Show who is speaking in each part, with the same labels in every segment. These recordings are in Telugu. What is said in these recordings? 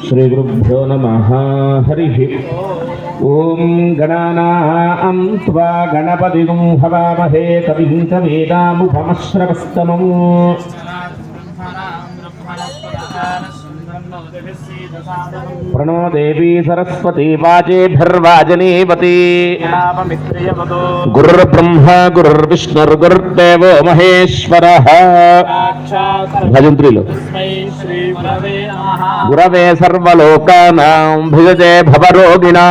Speaker 1: श्री गुरुभ्यो नमः। हरिः ओं। गणानां त्वा गणपतिं हवामहे कविं कवीनामुपमश्रवस्तमम्। प्रणो देवी सरस्वती वाजेभिर्वाजनीवती। गुरुर्ब्रह्मा गुरुर्विष्णुर्गुरुर्देवो महेश्वरः। भजन्त्रीलो गुरवे सर्वलोकानां भिजते भवरोगिणा।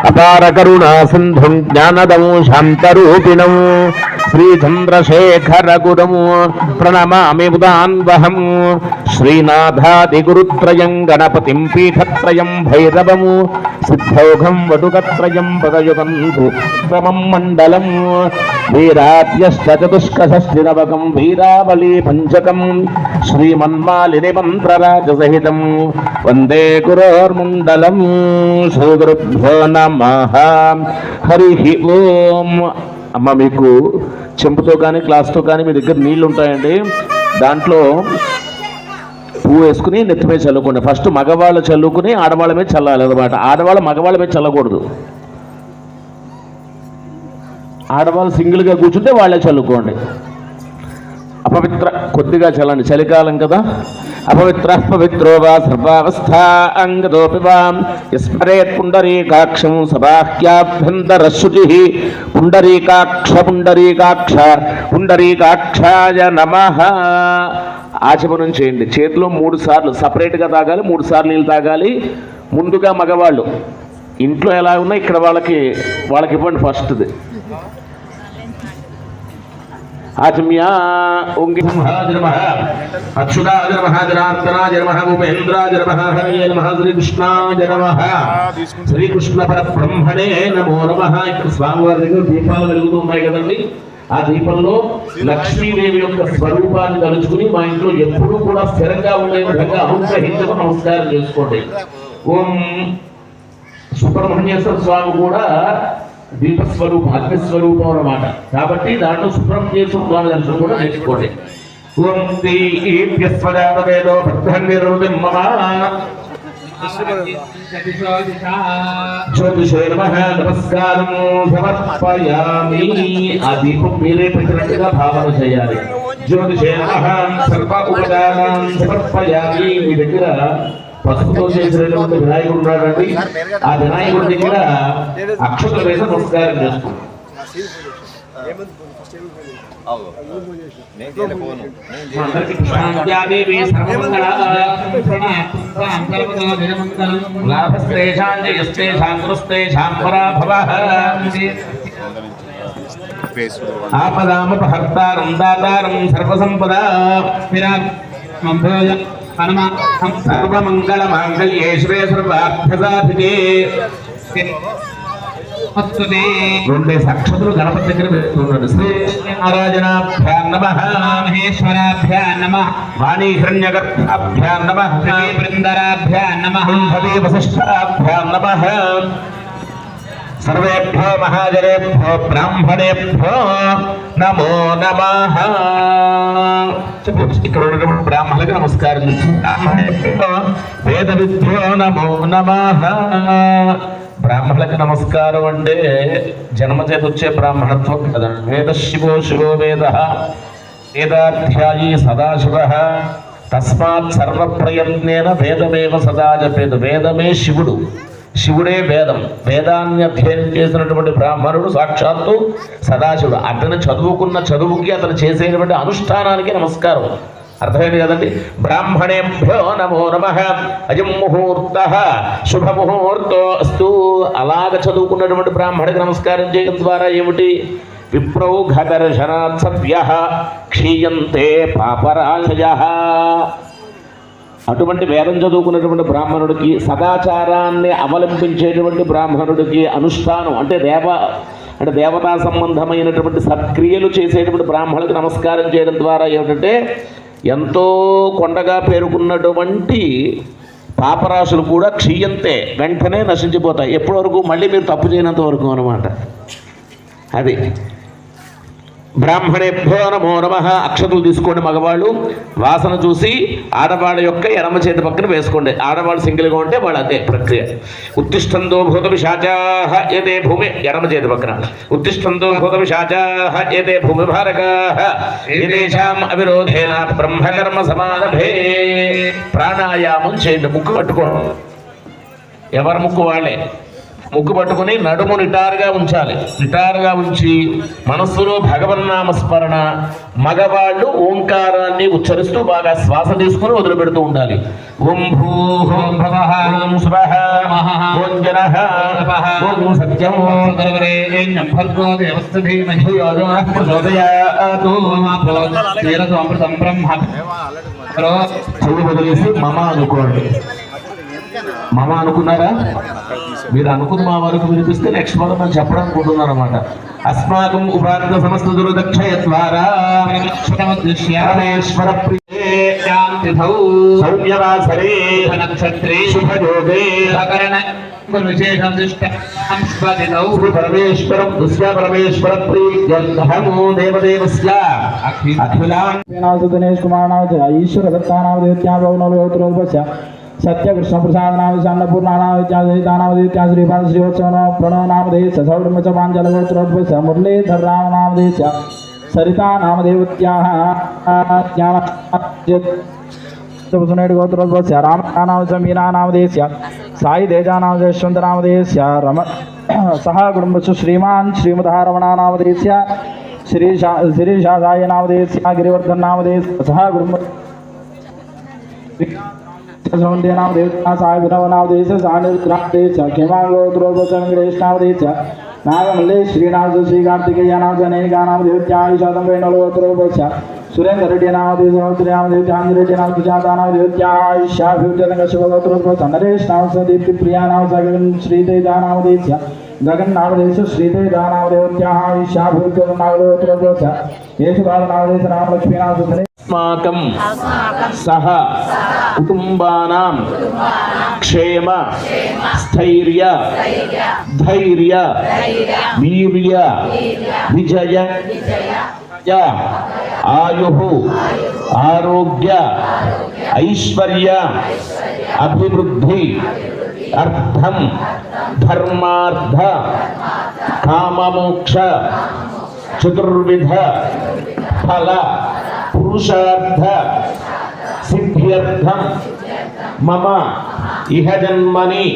Speaker 1: अपार करुणा सिन्धुं ज्ञानदं शान्तरूपिणं श्रीचन्द्रशेखर गुरुं प्रणमामि मुदान्वहम्। श्रीनाथादिगुरुत्रयं गणपतिं पीठत्रयं भैरवं सिद्धौघं वटुकत्रयं पदयुगं क्रमं मण्डलं। वीराद्यश्च चतुष्कषष्टिनवकं वीरावली पञ्चकं श्रीमन्मालिनी मन्त्रराजसहितं वन्दे गुरोर्मण्डलं। श्रीगुरुभ्यो नमः। हरिः ओं। అమ్మ మీకు చెంపుతో కానీ గ్లాస్తో కానీ మీ దగ్గర నీళ్ళు ఉంటాయండి, దాంట్లో పువ్వు వేసుకుని నెత్తి మీద చల్లుకోండి. ఫస్ట్ మగవాళ్ళు చల్లుకుని ఆడవాళ్ళ మీద చల్లాలి అనమాట. ఆడవాళ్ళు మగవాళ్ళ మీద చల్లకూడదు. ఆడవాళ్ళు సింగిల్గా కూర్చుంటే వాళ్ళే చల్లుకోండి. అపవిత్ర కొద్దిగా చల్లండి, చలికాలం కదా. అపవిత్ర పవిత్రో వా సర్వావస్థా అంగదోపి వా యస్మరేత్ పుండరీకాక్షం సబాహ్యాభ్యంతర శుచి. పుండరీకాక్ష పుండరీకాక్ష పుండరీకాక్షాయ నమః. ఆచమనం చేయండి. చేతిలో 3 సార్లు సపరేట్గా తాగాలి, 3 సార్లు నీళ్ళు తాగాలి. ముందుగా మగవాళ్ళు ఇంట్లో ఎలా ఉన్నా ఇక్కడ వాళ్ళకి ఇవ్వండి ఫస్ట్ది. आचम्या ओंगे महाज नमः अच्युताय नमः जनार्दनाय नमः उपेन्द्राय नमः हरये नमः श्री कृष्णाय नमः श्री कृष्ण परब्रह्मणे नमो नमः. ఇక్కడ స్వామివారి దగ్గర దీపాలు వెలుగుతూ ఉన్నాయి కదండి. ఆ దీపంలో లక్ష్మీదేవి యొక్క స్వరూపాన్ని తలుచుకుని మా ఇంట్లో ఎప్పుడూ కూడా స్థిరంగా ఉండే విధంగా అనుగ్రహించడం నమస్కారం చేసుకోండి. ఓం సుబ్రహ్మణ్యేశ్వర స్వామి కూడా దీపస్వరూపం అగ్నిస్వరూపం అన్నమాట. కాబట్టి దాంట్లో సుబ్రహ్మణ్యేశ్వర స్వామి దర్శనం కూడా నేర్చుకోండి. ఓం దీప్యస్వజాతవేదో భక్తహన్నిరుదిం మమ జ్యోతిషే నమః నమస్కారం సమర్పయామి. ఆ దీపం మీరే పెట్టినట్టుగా భావన చేయాలి. జ్యోతిషే నమః సర్వ ఉపచారాన్ సమర్పయామి. మీ దగ్గర పసుపుతో చేసినటువంటి వినాయకుడు ఉన్నాడండి. ఆ వినాయకుడి దగ్గర అక్షతలు వేసి నమస్కారం చేస్తుంది. ఆపదామపహర్తారం దాతారం సర్వసంపదా సర్వమంగళ మాంగళ్యే శివే సర్వార్థసాధికే. 2 అక్షతలు గణపతి దగ్గర పెట్టుకున్నాడు. శ్రీ నారాయణాభ్యాం నమః మహేశ్వరాభ్యాం నమః వాణీ హిరణ్యగర్భాభ్యాం నమః బృందరాభ్యాం నమః భవే వసిష్ఠాభ్యాం నమః. సర్వేభ్యో మహాజనేభ్యో బ్రాహ్మణేభ్యో నమో నమః. ఇక్కడ ఉన్నటువంటి బ్రాహ్మణులకు నమస్కారం. వేద విద్యో నమో నమః. బ్రాహ్మణులకు నమస్కారం అంటే జన్మచేత వచ్చే బ్రాహ్మణత్వం కదా. వేద శివో శివో వేద వేదాధ్యాయీ సదాశివ తస్మాత్ సర్వ ప్రయత్నేన వేదమేవ సదా జపేత్. వేదమే శివుడు, శివుడే వేదం. వేదాన్ని అధ్యయనం చేసినటువంటి బ్రాహ్మణుడు సాక్షాత్తు సదాశివుడు. అతను చదువుకున్న చదువుకి అతను చేసేటువంటి అనుష్ఠానానికి నమస్కారం. అర్థమైంది కదండి. బ్రాహ్మణేభ్యో నమో నమః. అయం ముహూర్త శుభముహూర్తో అస్తు. అలాగ చదువుకున్నటువంటి బ్రాహ్మణుడికి నమస్కారం చేయడం ద్వారా ఏమిటి? విప్రౌఘదర్శనాత్ సద్యః క్షీయంతే పాపరాశయః. అటువంటి వేదం చదువుకున్నటువంటి బ్రాహ్మణుడికి, సదాచారాన్ని అవలంబించేటువంటి బ్రాహ్మణుడికి అనుష్ఠానం అంటే దేవతా సంబంధమైనటువంటి సత్క్రియలు చేసేటువంటి బ్రాహ్మణులకు నమస్కారం చేయడం ద్వారా ఏమిటంటే ఎంతో కొండగా పేరుకున్నటువంటి పాపరాశులు కూడా క్షీయంతే వెంటనే నశించిపోతాయి. ఎప్పటి వరకు? మళ్ళీ మీరు తప్పు చేయనంత వరకు అన్నమాట. అది బ్రాహ్మణేభ్యో నమో నమః. అక్షతలు తీసుకోండి మగవాళ్ళు. వాసన చూసి ఆడవాళ్ళ యొక్క ఎడమ చేతి పక్కన వేసుకోండి. ఆడవాళ్ళు సింగిల్గా ఉంటే వాళ్ళు అదే ప్రక్రియ. ఉత్తిష్టంతో భూత పిశాచాః ఏతే భూమి, ఎడమ చేతి పక్కన. ఉత్తిష్టంతో భూత పిశాచాః ఏతే భూమి భారకాః ఏతేషాం అవిరోధేన బ్రహ్మకర్మ సమారభే. ప్రాణాయామం చేయండి. ముక్కు పట్టుకోండి. ఎవరి ముక్కు వాళ్ళే. ముక్కు పట్టుకుని నడుము నిటారుగా ఉంచాలి. నిటారుగా ఉంచి మనస్సులో భగవన్నామస్మరణ, మగవాళ్ళు ఓంకారాన్ని ఉచ్చరిస్తూ బాగా శ్వాస తీసుకుని వదిలిపెడుతూ ఉండాలి. ఓం భూః భవః ఓం స్వః ఓం జనః ఓం సత్యం ఓం భర్గో దేవస్య ధీమహి యోజో నః ప్రచోదయాత్ అమృతం బ్రహ్మ. చెవి వదిలేసి మమ అనుకోండి. మమ అనుకున్నారా? మీరు అనుకున్న మా వరకు వినిపిస్తే నెక్స్ట్ మనం నేను చెప్పడానుకుంటున్నాను అనమాట. అస్మాకం ఉపార్థ సమస్త దురదక్షయ ద్వారా పరమేశ్వర ప్రియే సౌమ్యవాసరే నక్షత్రే శుభయోగే విశేషం పరమేశ్వరం దృశ్య పరమేశ్వర ప్రియో దేవదేవస్య అఖిలాన్
Speaker 2: दिनेश कुमार नाम ईश्वर दत्ता नाम देवत्या सत्य कृष्ण प्रसाद नाम अन्नपूर्णा नाम विद्या श्रीपाद श्रीवत्सव प्रणव नाम देश सौरम च पांचलगोत्रोद्भस मुरलीधर राम नाम देश सरिता नाम देवत्या गोत्रोद्भस राम नाम च मीना नाम देश साई देजा नाम यशवंत नाम देश रम सह कुटुंब श्रीमान श्रीमद रमणा नाम देश श्री साई नाम देश गिरिवर्धन नाम देश सह कुटुंब नाम देश साई विनव नाम देश देश खेमांगोत्रोद्भस वेंकटेश नाम देश नागमल्ले श्रीनाथ श्री कार्तिकेय नाम जनेगा नाम देवत्याशतम वेणुगोत्रोद्भस सुरेंद्र रेड्डी नाम देश नाम देव चांद्रेड्डी नाम सुजाता नाम देवत्याशुभगोत्रोद्भस नरेश नाम दीप्ति प्रिया नाम गगन श्रीतेजा नाम देश गगन नाम देश श्रीतेजा नाम देवत्याशुभगोत्रोद्भस येशुबाल नाम देश राम लक्ष्मी नाम सुधने
Speaker 1: अस्माकं सह कुटुंबानां क्षेम स्थैर्य धैर्य वीर्य विजय आयुः आरोग्य ऐश्वर्य अभिवृद्धि अर्थं धर्मार्थ काममोक्ष चतुर्विध फल पुरुषार्थ सिद्ध्यर्थं मम इह जन्मनि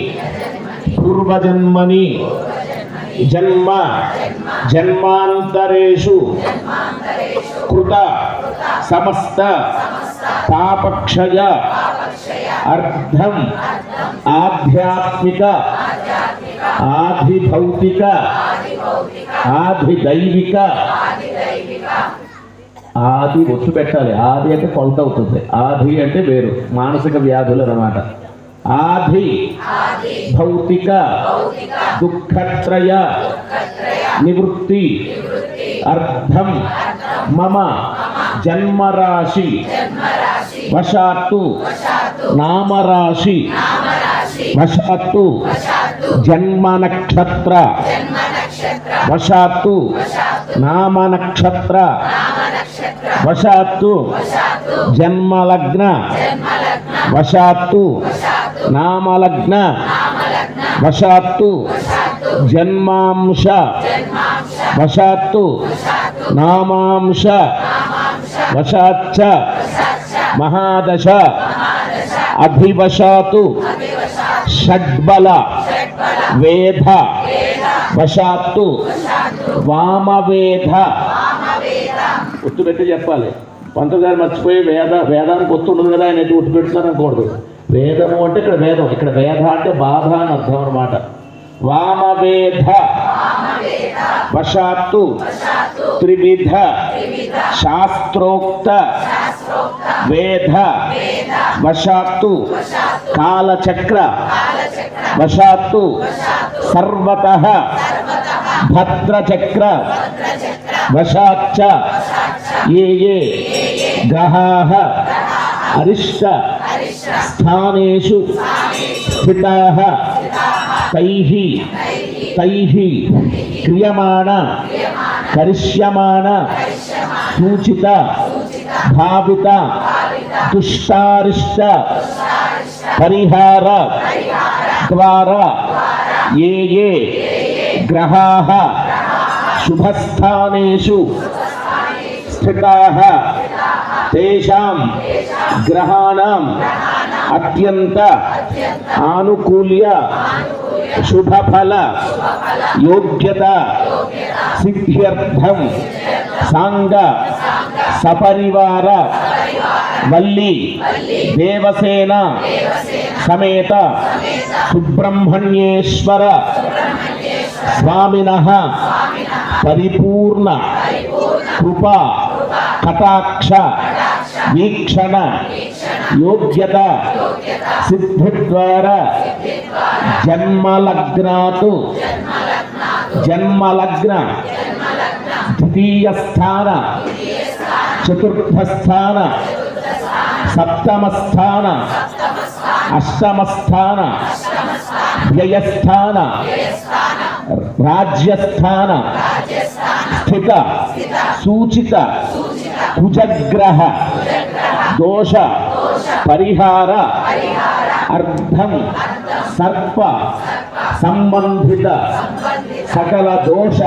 Speaker 1: पूर्वजन्मनि जन्म जन्मांतरेषु कृत समस्त पापक्षय अर्थम आध्यात्मिक आधिभौतिक आधिदैविक ఆది ఒత్తు పెట్టాలి. ఆది అంటే కొలత అవుతుంది. ఆది అంటే వేరు, మానసిక వ్యాధులు అన్నమాట. ఆది భౌతిక దుఃఖత్రయ నివృత్తి అర్థం మమ జన్మరాశి వశాత్తు నామరాశి వశాత్తు జన్మ నక్షత్ర వశాత్తు నామ నక్షత్ర వశాత్తు జన్మలగ్న వశాత్తు నామలగ్న వశాత్తు జన్మాంశ వశాత్తు నామాంశ వశాచ్చ మహాదశ అధివశాతు షడ్బల వేద వశాత్తు వామవేద. ఒత్తు పెట్టి చెప్పాలి. పంతగారు మర్చిపోయి వేదానికి ఒత్తు ఉండదు కదా, ఆయన ఒట్టు పెడుతున్నారు అనకూడదు. వేదము అంటే ఇక్కడ వేదం, ఇక్కడ వేద అంటే బాధ అని అర్థం అనమాట. వామవేద వశాత్తు త్రివిధ శాస్త్రోక్త వేద వశాత్తు కాలచక్ర వశాత్తు సర్వతః భద్రచక్ర వశాచ్చ ఏ ఏ గ్రహాః అరిష్ట స్థానేషు స్థితాః తైః క్రియమాణ కరిష్యమాణ సూచిత భావిత దుష్టారిష్ట పరిహార ద్వారా ఏ ఏ గ్రహాః శుభస్థానేషు స్థితాః తేషాం గ్రహాణాం అత్యంత ఆనుకూల్య శుభఫల యోగ్యత సిద్ధ్యర్థం సాంగ సపరివార వల్లి దేవసేన సమేత సుబ్రహ్మణ్యేశ్వర స్వామినః పరిపూర్ణ కృపా కటాక్ష వీక్షణ యోగ్యత సిద్ధిద్వారా జన్మలగ్న ద్వితీయ స్థాన చతుర్థ స్థాన సప్తమ స్థాన అష్టమ స్థాన వ్యయస్థాన రాజ్యస్థాన స్థిత సూచిత కుజగ్రహ దోష పరిహార అర్థం సర్ప సంబంధిత సకల దోష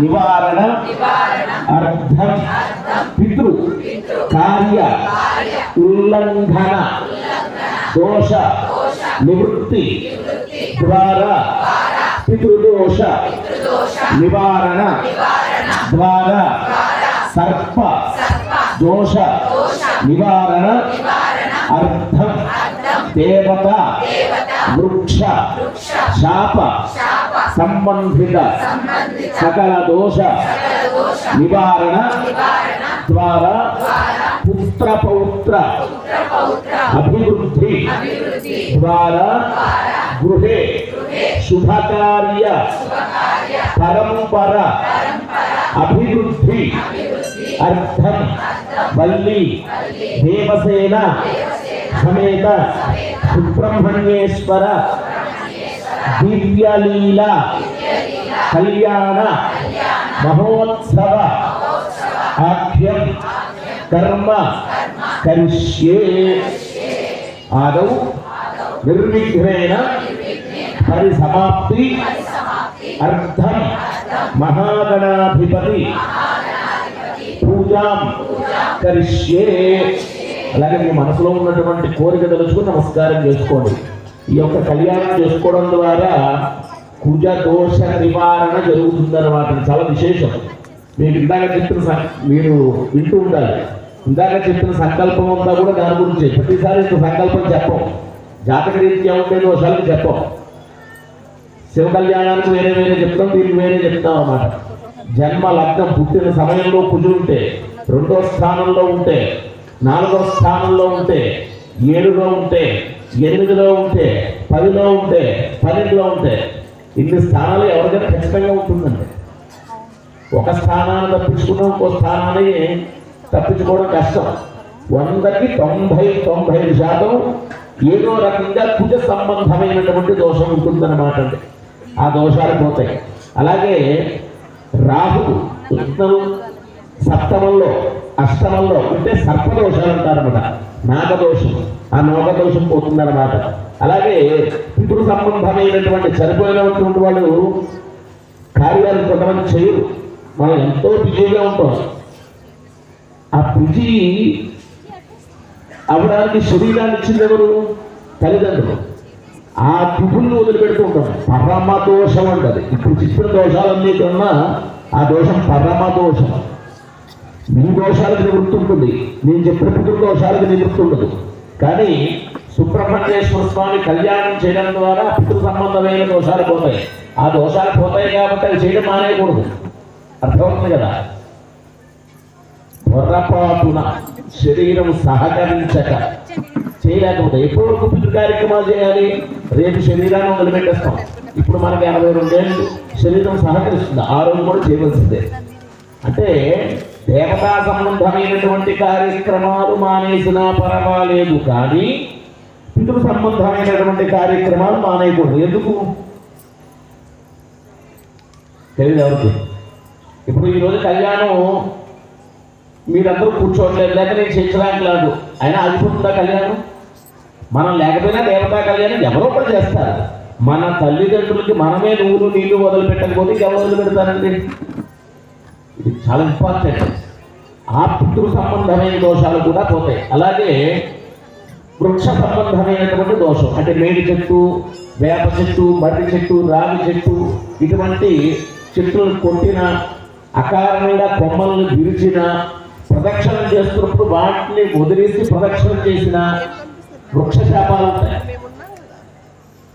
Speaker 1: నివారణ అర్థం పితృ కార్య ఉల్లంఘన దోష నివృత్తి ద్వారా పితృదోష నివారణ ద్వారా సర్ప దోష నివారణ అర్థం దేవత వృక్ష శాప సంబంధిత సకల దోష నివారణ ద్వారా పుత్ర పౌత్ర అభివృద్ధి ద్వారా గృహే శుభకార్య పరంపర అభివృద్ధి అర్థం వల్లి దేవసేన సమేత సుబ్రహ్మణ్యేశ్వర దివ్యలీల కళ్యాణ మహోత్సవ ఆఖ్యం కర్మ కరిష్యే. ఆదౌ నిర్విఘ్నేన పరిసమాప్తి అర్థం మహాగణాధిపతి పూజాం కరిష్యే. అలాగే మీ మనసులో ఉన్నటువంటి కోరిక తెలుసుకుని నమస్కారం చేసుకోండి. ఈ యొక్క కళ్యాణం చేసుకోవడం ద్వారా కుజ దోష నివారణ జరుగుతుందన్నమాట. చాలా విశేషం. మీకు ఇందాక చెప్పిన మీరు వింటూ ఉండాలి. ఇందాక చెప్పిన సంకల్పం ఉందా కూడా దాని గురించి. ప్రతిసారి ఇంత సంకల్పం చెప్పం. జాతక రీత్యా ఉండే దోషాలకు చెప్పం. శివ కళ్యాణానికి వేరే వేరే చెప్తాం, దీనికి వేరే చెప్తాం అన్నమాట. జన్మ లగ్నం పుట్టిన సమయంలో కుజుంటే, రెండో స్థానంలో ఉంటే, నాలుగో స్థానంలో ఉంటే, 7లో ఉంటే, 8లో ఉంటే, 10లో ఉంటే, 12లో ఉంటే, ఇన్ని స్థానాలు ఎవరికైనా ఖచ్చితంగా ఉంటుందండి. ఒక స్థానాన్ని తప్పించుకున్నా ఇంకో స్థానాన్ని తప్పించుకోవడం కష్టం. 100కి 90-95% ఏదో రకంగా కుజ సంబంధమైనటువంటి దోషం ఉంటుందన్నమాట అండి. ఆ దోషాలు పోతాయి. అలాగే రాహు సప్తమంలో అష్టమంలో ఉంటే సర్పదోషాలు అంటారన్నమాట. నాగదోషం, ఆ నాగదోషం పోతుందన్నమాట. అలాగే పితృ సంబంధమైనటువంటి చనిపోయినటువంటి వాళ్ళు కార్యాలు కొంతమంది చేయరు. మనం ఎంతో బిజీగా ఉంటాం. ఆ బిజీ అవడానికి శరీరాన్ని ఇచ్చింది ఎవరు? తల్లిదండ్రులు. ఆ తిథుల్ని వదిలిపెడుతూ ఉంటాం. పరమ దోషం అంటది. ఇప్పుడు చెప్పిన దోషాలన్నీ కన్నా ఆ దోషం పరమ దోషం. మీ దోషాలకు నివృత్తి ఉంటుంది, నేను చెప్పిన పితృ దోషాలకు నివృత్తి ఉండదు. కానీ సుబ్రహ్మణ్యేశ్వర స్వామి కళ్యాణం చేయడం ద్వారా పితృ సంబంధమైన దోషాలు పోతాయి. ఆ దోషాలు పోతాయి కాబట్టి అవి చేయడం మానేయకూడదు. అర్థమవుతుంది కదా. పొరపాటున శరీరం సహకరించక చేయలేకపోతే ఎప్పుడు వరకు పితృ కార్యక్రమాలు చేయాలి? రేపు శరీరాన్ని వదిలిపెట్టేస్తాం. ఇప్పుడు మనకి 82 ఏళ్ళు, శరీరం సహకరిస్తుంది, ఆ రోజు కూడా చేయవలసిందే. అంటే దేవతా సంబంధమైనటువంటి కార్యక్రమాలు మానేసినా పర్వాలేదు, కానీ పితృ సంబంధమైనటువంటి కార్యక్రమాలు మానేయకూడదు. ఎందుకు తెలియదు ఎవరికి. ఇప్పుడు ఈరోజు కళ్యాణం మీరందరూ కూర్చోట్లేదు, లేక నేను చేయించడానికి లేదు, అయినా ఆగిపోతుందా కళ్యాణం? మనం లేకపోయినా దేవతా కళ్యాణం ఎవరో కూడా చేస్తారు. మన తల్లిదండ్రులకి మనమే నువ్వులు నీళ్లు వదిలిపెట్టకపోతే ఎవరు వదిలిపెడతారండి? ఇది చాలా ఇంపార్టెంట్. ఆ పితృ సంబంధమైన దోషాలు కూడా పోతాయి. అలాగే వృక్ష సంబంధమైనటువంటి దోషం అంటే మేడి చెట్టు, వేప చెట్టు, మర్రి చెట్టు, రావి చెట్టు, ఇటువంటి చెట్లను కొట్టిన, అకారణంగా కొమ్మలను విరిచిన, ప్రదక్షిణ చేస్తున్నప్పుడు వాటిని వదిలేసి ప్రదక్షిణ చేసిన వృక్ష శాపాలు ఉంటాయి.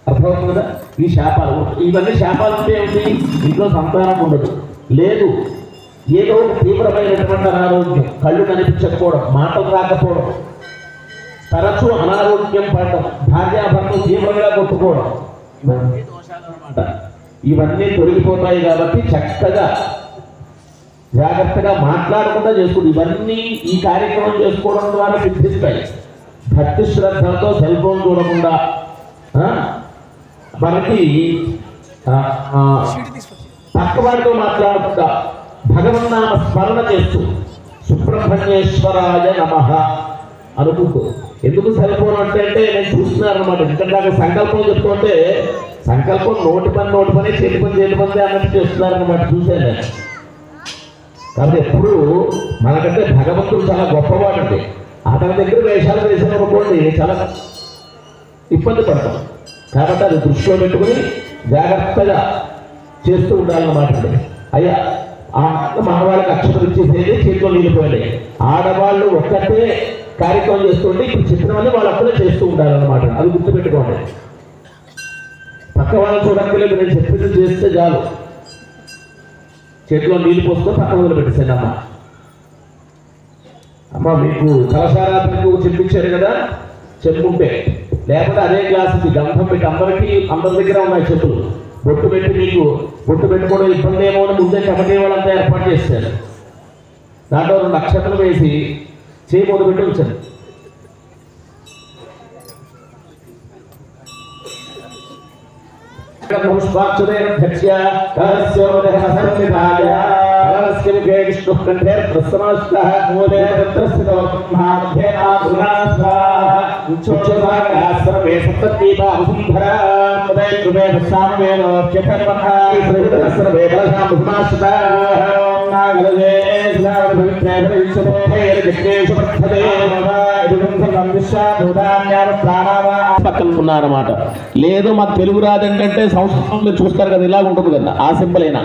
Speaker 1: అర్థమవుతుంది కదా. ఈ శాపాలు, ఇవన్నీ శాపాలు అంటే ఏమిటి? ఇంట్లో సంతానం ఉండదు, లేదు ఏదో తీవ్రమైనటువంటి అనారోగ్యం, కళ్ళు కనిపించకపోవడం, మాటలు రాకపోవడం, తరచూ అనారోగ్యం పడటం, భార్యాభర్తలు తీవ్రంగా కొట్టుకోవడం, ఇవన్నీ దోషాలు అన్నమాట. ఇవన్నీ తొలగిపోతాయి కాబట్టి చక్కగా జాగ్రత్తగా మాట్లాడకుండా చేసుకుంటూ ఇవన్నీ ఈ కార్యక్రమం చేసుకోవడం ద్వారా సిద్ధిస్తాయి. భక్తి శ్రద్ధలతో సెల్ ఫోన్ చూడకుండా మనకి పక్కవాడితో మాట్లాడకుండా భగవన్నామ స్మరణ చేస్తూ సుబ్రహ్మణ్యేశ్వరాయ నమః అనుకుంటూ. ఎందుకు సెల్ ఫోన్ అంటే నేను చూస్తున్నాను అనమాట. ఎందుకంటే సంకల్పం చెప్తుంటే సంకల్పం నోటి పని చేతి పని అన్నట్టు చేస్తున్నారనమాట. చూశాను నేను. కాబట్టి ఎప్పుడు మనకంటే భగవంతుడు చాలా గొప్పవాడండి. అతని దగ్గర వేషాలు వేసామనుకోండి చాలా ఇబ్బంది పడతాం. కాబట్టి అది దృష్టిలో పెట్టుకుని జాగ్రత్తగా చేస్తూ ఉండాలన్నమాట. అయ్యా మగవాళ్ళకి అక్షతలు ఇచ్చేసేది, చేతిలో నిలిపోయినాయి. ఆడవాళ్ళు ఒక్కటే కార్యక్రమం చేస్తుంటే ఇప్పుడు చెప్పిన వల్ల వాళ్ళు అక్కడే చేస్తూ ఉండాలన్నమాట. అది గుర్తుపెట్టుకోండి. పక్క వాళ్ళు చూడక్కర్లేదు, నేను చెప్పింది చేస్తే చాలు. చేతిలో నీళ్ళు పోసుకొని పక్క మొదలు పెట్టేసాను. అమ్మ మీకు కలశారాత్రికి చెప్పించారు కదా, చెప్పుంటే లేకపోతే అదే గ్లాసుకి గంధం పెట్టి అందరి దగ్గర ఉన్నాయి చెప్పులు, బొట్టు పెట్టి మీకు బొట్టు పెట్టుకోవడం ఇబ్బంది ఏమో అని ముందే కమిటీ వాళ్ళంతా ఏర్పాటు చేశారు. దాంట్లో 2 అక్షతలు వేసి చేయి మొదలు పెట్టి ఉంచారు. పక్కన ఉన్నారన్నమాట. లేదు మాకు తెలుగు రాదంటే సంస్కృతంలో చూస్తారు కదా, ఇలా ఉంటుంది కదా, ఆ సింబల్ అయినా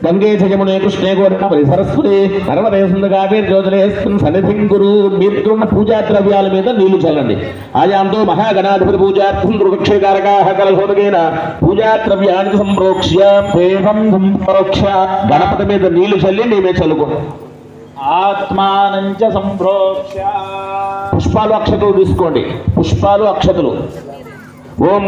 Speaker 1: గంగే జయమునే కృష్ణే గోదావరి సరస్వతి నర్మదే కావేరి జ్యోతిలేస్తున్న సన్నిధిం గురు. మీరున్న పూజా ద్రవ్యాల మీద నీళ్లు చల్లండి. ఆయాంతో మహాగణాధిపతి పూజార్థం దుర్భిక్షేకారకాః కలశోదకేన పూజా ద్రవ్యానికి సంప్రోక్ష్య దేవం సంప్రోక్ష. గణపతి మీద నీళ్లు చల్లి నీవే చల్లుకో.
Speaker 2: ఆత్మానంచ సంప్రోక్ష్య.
Speaker 1: పుష్పాలు అక్షతలు తీసుకోండి. పుష్పాలు అక్షతలు. ఓం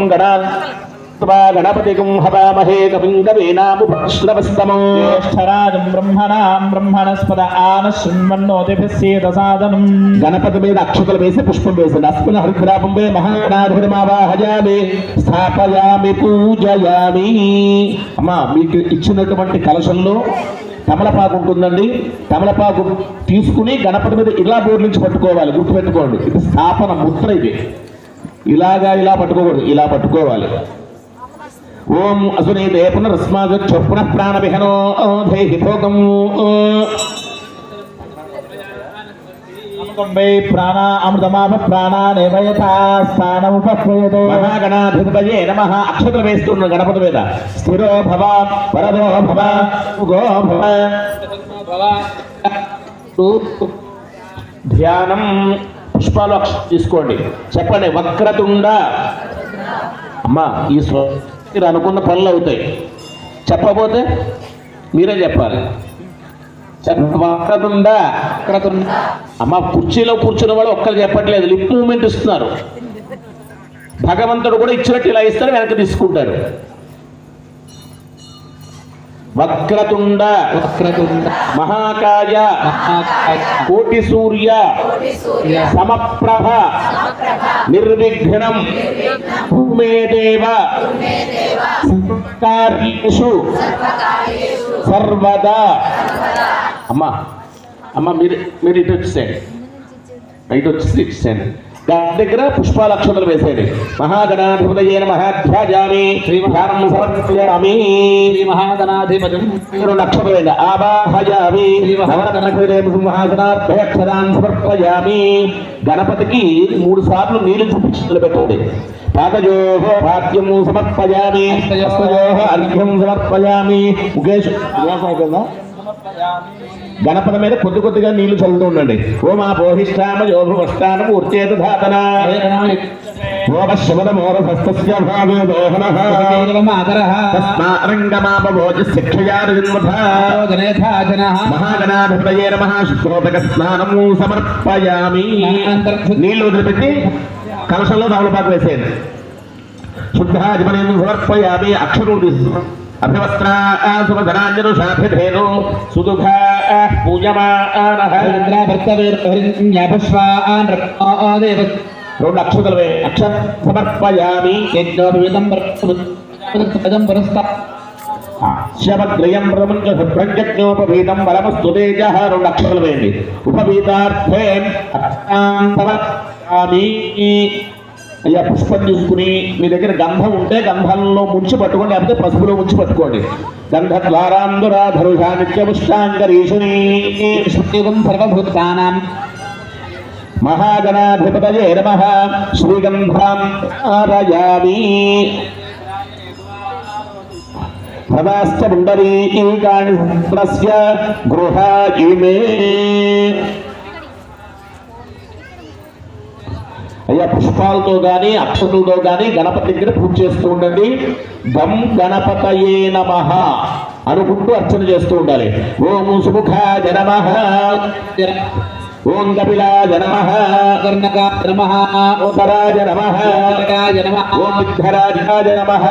Speaker 1: గణపతికం హవామహే కవిం కవీనాముపశ్రవస్తమం
Speaker 2: జ్యేష్ఠరాజం బ్రహ్మణాం బ్రహ్మణస్పద ఆనశృణ్వన్నోతిభిస్సేద సాదనం.
Speaker 1: గణపతి మీద అక్షతలు వేసి పుష్పం వేసి అస్మిన్ హరిద్రాపం వే మహాగణాధిపతిమావాహయామి స్థాపయామి పూజయామి. అమ్మా మీకు ఇచ్చినటువంటి కలశంలో తమలపాకు ఉంటుందండి. తమలపాకు తీసుకుని గణపతి మీద ఇలా బోర్డు నుంచి పట్టుకోవాలి. గుర్తుపెట్టుకోండి, ఇది స్థాపన ముద్ర. ఇది ఇలా పట్టుకోకూడదు, ఇలా పట్టుకోవాలి. ఓం అసునీతే పునరస్మాగచ్చ పునః ప్రాణవిహనో దేహి భోగం.
Speaker 2: ప్రాణ అమృతమాప ప్రాణానేవయథాస్థానముపక్రియతే.
Speaker 1: మహాగణాధిపతయే నమః. అక్షతలు వేస్తున్న గణపతి మీద స్థిరో భవ వరదో భవ గో భవ. ధ్యానం పుష్పాలు తీసుకోండి. చెప్పండి, వక్రతుండ. అమ్మా ఈ మీరు అనుకున్న పనులు అవుతాయి. చెప్పబోతే మీరే చెప్పాలి. వక్రతుండ. అమ్మ కుర్చీలో కూర్చున్న వాళ్ళు ఒక్కరు చెప్పట్లేదు, లిప్ మూమెంట్ ఇస్తున్నారు. భగవంతుడు కూడా ఇచ్చినట్టు ఇలా ఇస్తారు, వెనక్కి తీసుకుంటారు. వక్రతుండ మహాకాయ కోటి సూర్య సమప్రభ నిర్విఘ్నం మే దేవ సర్వకార్యేషు సర్వదా. అమ్మ మీరు ఇటు వచ్చేసేయండి, ఇటు వచ్చేసి ఇచ్చేయండి. దాని దగ్గర పుష్పాలక్షతలు వేసేది. మహాగణాధిపతయే నమః ధ్యాయామి శ్రీమహారం సమర్పయామి. శ్రీ మహాగణాధిపతి నక్షత్రం వేయండి. ఆవాహయామి సింహాసనాభ్యక్షరాన్ సమర్పయామి. గణపతికి 3 సార్లు నీళ్లు చూపించి పెట్టండి. పాదయోః పాద్యం సమర్పయామి, హస్తయోః అర్ఘ్యం సమర్పయామి. ముఖేష్ గణపతి మీద కొద్దిగా నీళ్లు చల్లుతూ ఉండండి. ఓమా పోహిష్టామ యోభువష్టాన పూర్చేత ధాతన ఓమశమదమోరస్య భావే దోహనః తస్మారంగమాపవోచ శిక్షయార్జన్మథ మహాగణాధిపతయే నమః శుక్రోదక స్నానం సమర్పయామి. నీళ్లు వదిలిపెట్టి కలశంలో తమలపాకు వేసేయండి. శుద్ధాజమనం సమర్పయామి. అక్షరులు తీసుకు అభివస్త్రాసుమధనాంజనుషాభిధేను సుదుఘా పూజమానః. 2 అక్షతలు అక్షర సమర్పయామి. శవగ్రయం ప్రముంజోపవీతం బలమస్తు తేజః. 2 అక్షతలు వేయండి. ఉపవీతార్థే సమర్పయామి. అయ్యా పుష్పం తీసుకుని మీ దగ్గర గంధం ఉంటే గంధంలో ముంచి పట్టుకోండి, లేకపోతే పసుపులో ముంచి పట్టుకోండి. గంధ ద్వారాంధురాధరుషా నిత్యముష్టాంగరీషుని సర్వభూతానాం మహాగణాధిపతయే నమః. శ్రీగంధాం ఆరయామి. భవాశ్చ పుండరీకాని గృహాయిమే. అయ్యా పుష్పాలతో కానీ అక్షతులతో కానీ గణపతి దగ్గర పూజ చేస్తూ ఉండండి. గం గణపతయే నమః అనుకుంటూ అర్చన చేస్తూ ఉండాలి. ఓం సుముఖాయ నమః, ఓం కపిలాయ నమః, కర్ణకాయ నమః, ఓతరాయ నమః, ఓం విఘ్నరాజాయ నమః,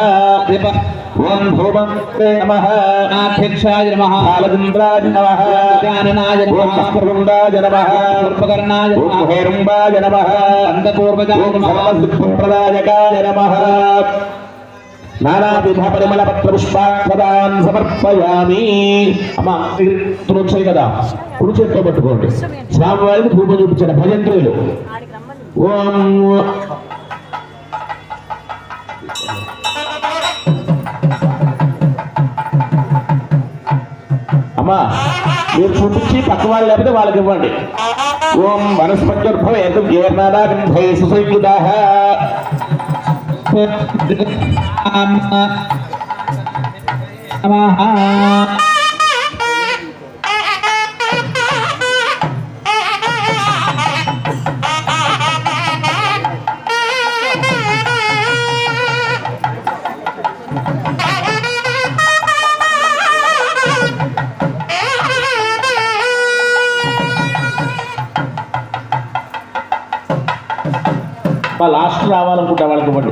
Speaker 1: ఓం ధూమతే నమః, నాథ్యక్షాయ నమః, బాలచంద్రాయ నమః, గజాననాయ నమః, ఓం వక్రతుండాయ నమః, ఉపకర్ణాయ నమః, ఓం హేరంబాయ నమః, అంతపూర్వజాయ నమః, సిద్ధిప్రదాయకాయ నమః. నానావిధ పరిమళ పత్ర పుష్పాక్షతాన్ సమర్పయామి. అమ్మ వచ్చాయి కదా, కుడి చేతితో పట్టుకోండి. స్వామివారికి ధూపం చూపించండి. భజంత్రులు ఓం అమ్మా మీరు చూపించి పక్క వాళ్ళు లేకపోతే వాళ్ళకి ఇవ్వండి. ఓం వనస్పత్యుర్భవేతు జీర్ణాదాగంధై సుసంయుతాః నమః. లాస్ట్ రావాలనుకుంటా వాళ్ళకి ఇవ్వండి.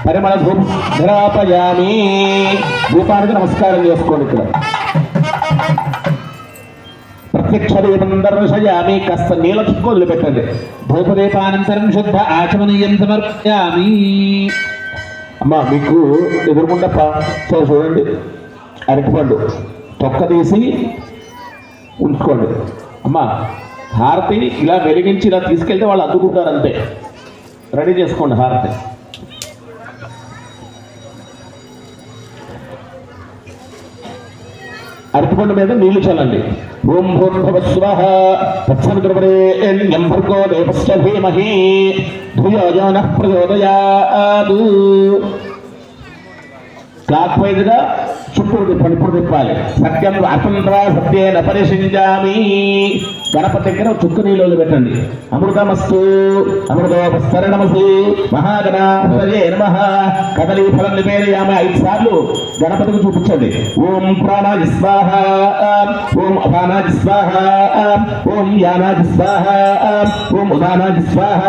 Speaker 1: పరిమళ ధూపయామి. ధూపానికి నమస్కారం చేసుకోండి. ఇక్కడ ప్రత్యక్ష దీపం దర్శయామి. కాస్త నీళ్ళ చుక్క వదిలిపెట్టండి. ధూపదీపానంతరం శుద్ధ ఆచమనీయం సమర్పయామి. అమ్మా మీకు ఎదురుకుండా చూడండి, అరటిపండు తొక్క తీసి ఉంచుకోండి. అమ్మా హారతి ఇలా వెలిగించి ఇలా తీసుకెళ్తే వాళ్ళు అద్దుకుంటారు, అంతే. రెడీ చేసుకోండి హారతి. అరటిపండు మీద నీళ్లు చల్లండి. ఓం భూర్భువస్వః తత్సవితుర్వరేణ్యం భర్గో దేవస్య ధీమహి ధియో యో నః ప్రచోదయాత్. క్లాక్ వైజ్ గా చుట్టూ తిప్పండి. ఇప్పుడు తిప్పాలి. సత్యం అసంత్రా సత్యేన పరిశించామి. గణపతి దగ్గర చుక్కు నీళ్ళు పెట్టండి. అమృతమస్తు అమృతోపస్తరణమసి మహాగణాధిపతయే నమః. కదలి ఫలం నివేదయామి. 5 సార్లు గణపతికి చూపించండి. ఓం ప్రాణాయ స్వాహ, ఓం అపానాయ స్వాహ, ఓం యానాయ స్వాహ, ఓం ఉదానాయ స్వాహ,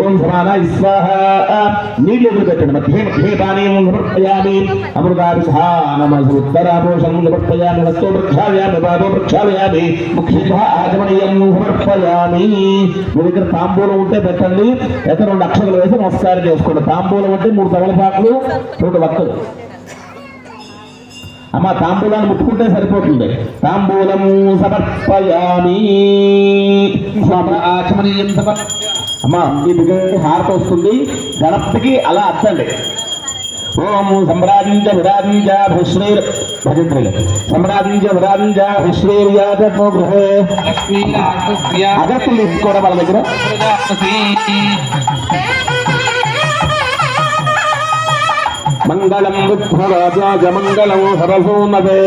Speaker 1: ఓం సమానాయ స్వాహ. నీళ్ళు ఎదురు పెట్టండి. మధ్య మధ్య పానీయం సమర్పయామి. అమృతాభిధానమసుత్తరాపోషం సమర్పయామి. హస్తో ప్రక్షాళయామి, పాదో ప్రక్షాళయామి, ముఖ్యంగా ఆచమనీయం సమర్పయామి. మీ దగ్గర తాంబూలం ఉంటే పెట్టండి. అయితే 2 అక్షరాలు వేసి నమస్కారం చేసుకోండి. తాంబూలం అంటే 3 తమలపాకులు 2 వక్కలు. అమ్మ తాంబూలాన్ని ముట్టుకుంటే సరిపోతుంది. తాంబూలం సమర్పయామి. ఆచమనీయం అమ్మ మీ దగ్గర హారత వస్తుంది. గణపతికి అలా అర్థండి. ఓం సమ్రాజించ విరాజించ భశ్రీర్ భజంత్రులు సమ్రాజించ విరాజించ భశ్రీర్యాజో గృహే అగత్తులు తీసుకోవడం వాళ్ళ దగ్గర. మంగళం బుద్ధరాజాజ మంగళం సరసోనదే.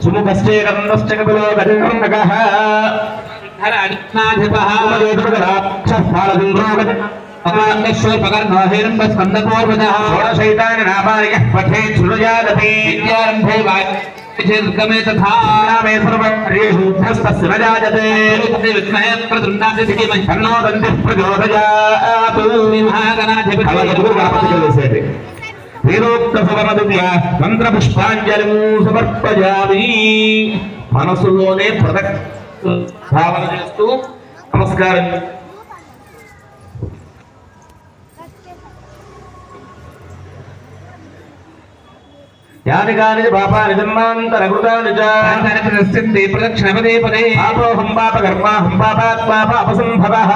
Speaker 1: సుముఖశ్చే కర్ణశ్చ కపిలో గజకర్ణకః హరఅగ్నాధిపః రాక్షసాలసింద్రో పకర్ణో హిరణ్య స్కందపూర్వజః షోడశైతాని నామాని యః పఠేత్ సృజాదతి విద్యారంభే వాచ్యర్గమే తథా నామే సర్వర్యేషు ధ్రస్తస్య న జాయతే విద్మహే ప్రతుండాది ధీమహి తన్నో దంతిః ప్రచోదయాత్. మహాగణాధిపతి వేదోక్త సమరదివ్య మంత్ర పుష్పాంజలి సమర్పయామి. మనసులోనే భావన చేస్తూ నమస్కారం. యాని కాని పాపాని జన్మాంతరకృతాని చ ప్రదక్షిణపదే పదే పదే పాపోహం పాపకర్మాహం పాపాత్మా పాపసంభవః